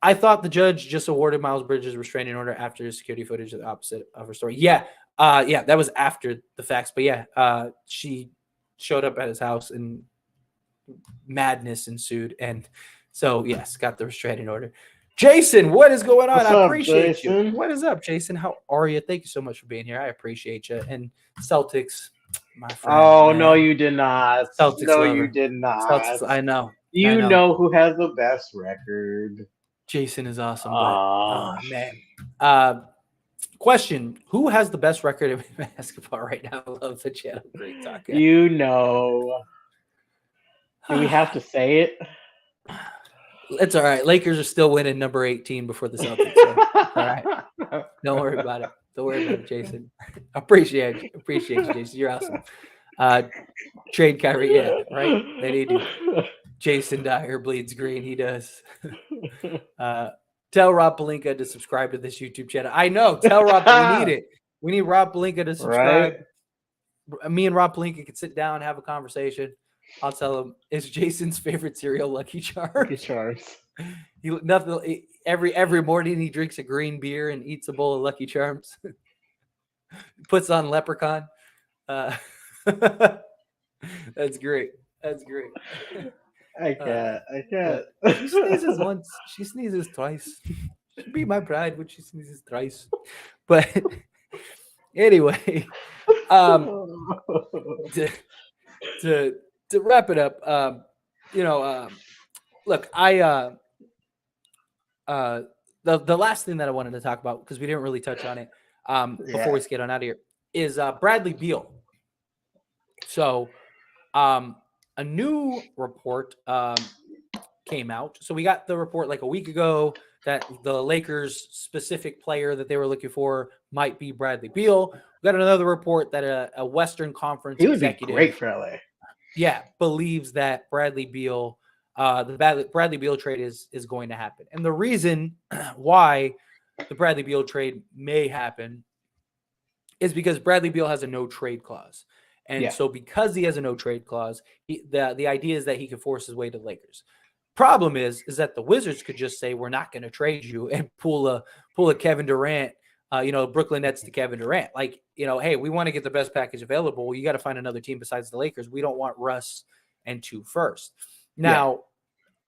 I thought the judge just awarded Miles Bridges restraining order after his security footage of the opposite of her story. Yeah. Yeah, that was after the facts. But yeah, she showed up at his house and madness ensued. And so yes, got the restraining order. Jason, what is going on? What's I up, appreciate you. Jason? What is up, Jason? How are you? Thank you so much for being here. I appreciate you. And Celtics, my friend. Oh, man. no, you did not. Celtics No, lover. you did not. Celtics, I know. You know who has the best record. Jason is awesome, but man. Question: who has the best record in basketball right now? I love the channel. Great talk. You know. Do we have to say it? It's all right. Lakers are still winning number 18 before the Celtics. So all right. Don't worry about it. Don't worry about it, Jason. Appreciate you, Jason. You're awesome. Trade Kyrie, yeah, right? They need to. Jason Dyer bleeds green. He does. Tell Rob Pelinka to subscribe to this YouTube channel. I know. Tell Rob we need it. We need Rob Pelinka to subscribe. Right? Me and Rob Pelinka can sit down and have a conversation. I'll tell him it's Jason's favorite cereal, Lucky Charms. Lucky Charms. Every morning he drinks a green beer and eats a bowl of Lucky Charms. Puts on Leprechaun. That's great. That's great. I can't. She sneezes once. She sneezes twice. She'd be my bride when she sneezes thrice. But anyway, to wrap it up, look, the last thing that I wanted to talk about, because we didn't really touch on it before we get on out of here, is Bradley Beal. So a new report came out. So we got the report like a week ago that the Lakers specific player that they were looking for might be Bradley Beal. We got another report that a Western Conference executive, be great for LA. Yeah, believes that Bradley Beal, the Bradley Beal trade is going to happen. And the reason why the Bradley Beal trade may happen is because Bradley Beal has a no trade clause. And so because he has a no trade clause, the idea is that he can force his way to the Lakers. Problem is that the Wizards could just say, we're not going to trade you and pull a Kevin Durant, Brooklyn Nets to Kevin Durant. Like, hey, we want to get the best package available. Well, you got to find another team besides the Lakers. We don't want Russ and 2 firsts. Now,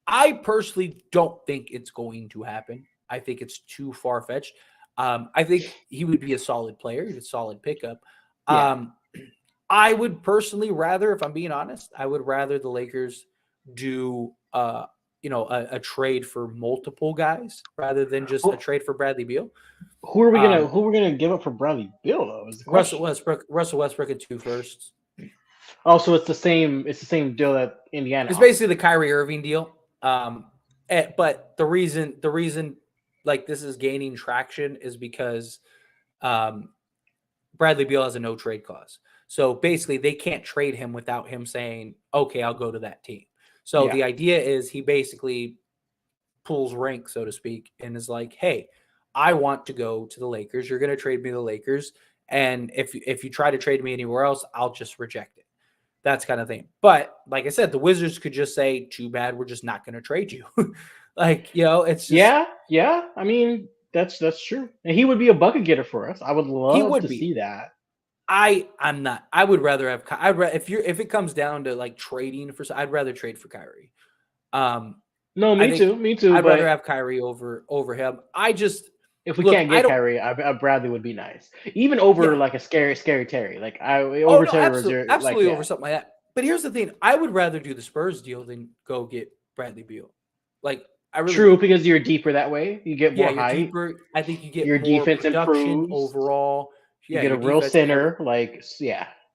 I personally don't think it's going to happen. I think it's too far-fetched. I think he would be a solid player. He's a solid pickup. I would personally rather, if I'm being honest, I would rather the Lakers do a trade for multiple guys rather than just a trade for Bradley Beal. Who are we gonna give up for Bradley Beal though? Russell Westbrook and 2 firsts. Oh, so it's the same deal that Indiana. It's basically the Kyrie Irving deal. But the reason like this is gaining traction is because Bradley Beal has a no trade clause. So basically they can't trade him without him saying, okay, I'll go to that team. So the idea is he basically pulls rank, so to speak, and is like, hey, I want to go to the Lakers. You're going to trade me to the Lakers. And if you try to trade me anywhere else, I'll just reject it. That's kind of thing. But like I said, the Wizards could just say, too bad, we're just not going to trade you. It's just, yeah. I mean, that's true. And he would be a bucket getter for us. I would love to see that. I'm not. I would rather have. If it comes down to like trading for, I'd rather trade for Kyrie. No, me too. I'd rather have Kyrie over him. If we can't get Kyrie, Bradley would be nice. Even over like a scary Terry. Like Terry Rozier, absolutely over something like that. But here's the thing: I would rather do the Spurs deal than go get Bradley Beal. Like I really true because you're deeper that way. You get more height. Deeper. I think you get your more defense production improves overall. You get a real center.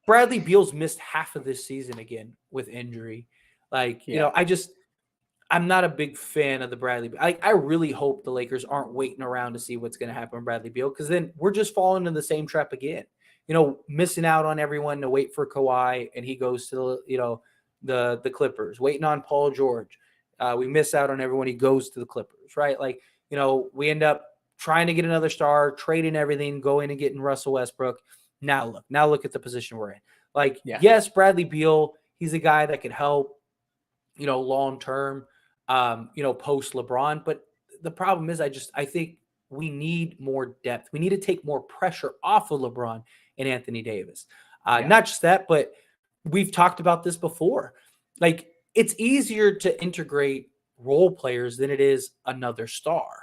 Bradley Beal's missed half of this season again with injury. I'm not a big fan of the Bradley. I really hope the Lakers aren't waiting around to see what's going to happen with Bradley Beal, because then we're just falling in the same trap again. Missing out on everyone to wait for Kawhi, and he goes to the Clippers. Waiting on Paul George, we miss out on everyone. He goes to the Clippers, right? We end up trying to get another star, trading everything, going and getting Russell Westbrook. Now look at the position we're in. Yes, Bradley Beal, he's a guy that could help, long term. Post LeBron. But the problem is I think we need more depth. We need to take more pressure off of LeBron and Anthony Davis. Not just that, but we've talked about this before. It's easier to integrate role players than it is another star.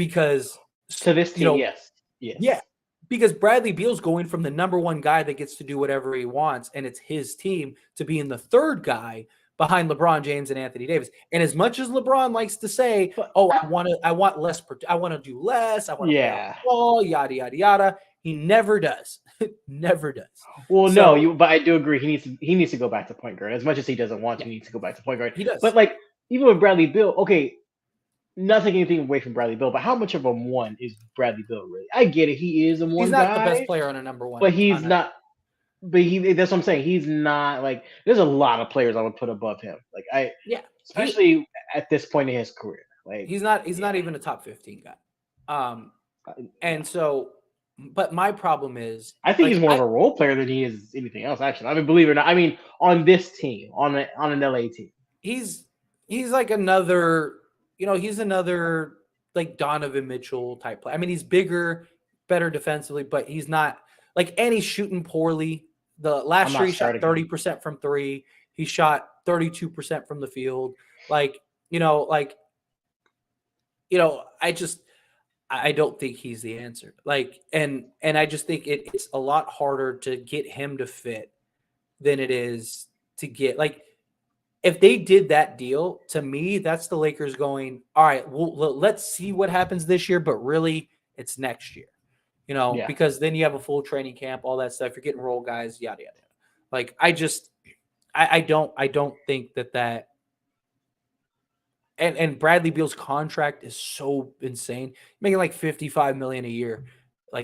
because to this team, yes. Yeah, because Bradley Beal's going from the number one guy that gets to do whatever he wants, and it's his team, to being the third guy behind LeBron James and Anthony Davis. And as much as LeBron likes to say, "Oh, I want less, I want to do less, I want to play off the ball, yada yada yada," he never does. Never does. Well, so, but I do agree. He needs to go back to point guard. As much as he doesn't want to, he needs to go back to point guard. He does. But like even with Bradley Beal, okay, nothing anything away from Bradley Beal, but how much of a one is Bradley Beal really? I get it. He is a one. He's not guy, the best player on a number one. But he's not. But that's what I'm saying. He's not like there's a lot of players I would put above him. Like especially at this point in his career. Like he's not even a top 15 guy. And so, but my problem is I think he's more of a role player than he is anything else. Actually, I mean, believe it or not, I mean, on this team, on an LA team, he's like another. He's another like Donovan Mitchell type player. I mean, he's bigger, better defensively, but he's not like, and he's shooting poorly. The last year he shot 30% from three. He shot 32% from the field. I don't think he's the answer. And I just think it's a lot harder to get him to fit than it is to get if they did that deal, to me, that's the Lakers going, all right, well, let's see what happens this year, but really it's next year, because then you have a full training camp, all that stuff. You're getting role guys, yada, yada. I don't think that and Bradley Beal's contract is so insane, making like $55 million a year,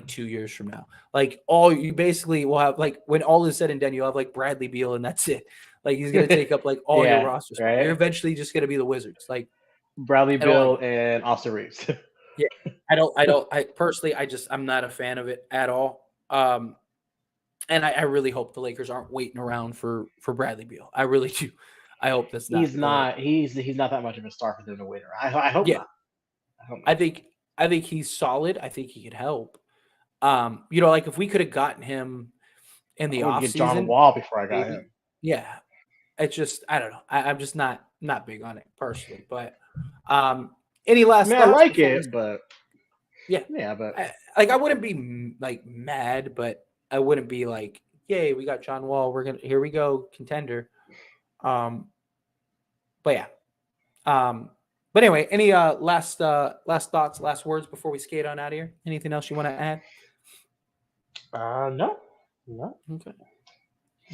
2 years from now. You basically will have when all is said and done, you'll have Bradley Beal and that's it. He's going to take up all your rosters. Right? You're eventually just going to be the Wizards. Bradley Beal and Austin Reeves. Yeah. I personally, I'm not a fan of it at all. And I really hope the Lakers aren't waiting around for Bradley Beal. I really do. I hope that's not. He's not that much of a star for them to win. I hope not. I think he's solid. I think he could help. If we could have gotten him in the offseason. John Wall before I got him. Yeah. It's just, I don't know. I'm just not big on it personally. But any last thoughts? I like it, but but I wouldn't be mad, but I wouldn't be like, yay, we got John Wall. Here we go, contender. But anyway, any last thoughts, last words before we skate on out of here? Anything else you want to add? No. Okay.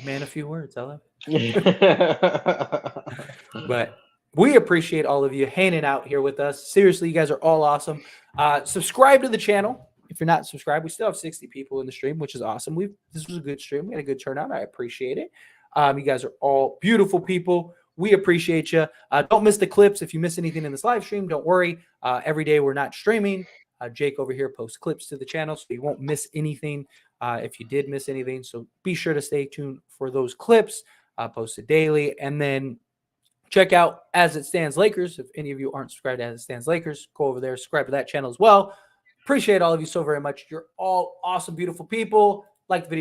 Man, a few words, I love it. But we appreciate all of you hanging out here with us. Seriously, you guys are all awesome. Subscribe to the channel. If you're not subscribed, we still have 60 people in the stream, which is awesome. This was a good stream. We had a good turnout. I appreciate it. You guys are all beautiful people. We appreciate you. Don't miss the clips. If you miss anything in this live stream, don't worry. Every day we're not streaming. Jake over here posts clips to the channel, so you won't miss anything if you did miss anything. So be sure to stay tuned for those clips posted daily. And then check out As It Stands Lakers. If any of you aren't subscribed to As It Stands Lakers, go over there, subscribe to that channel as well. Appreciate all of you so very much. You're all awesome, beautiful people. Like the video,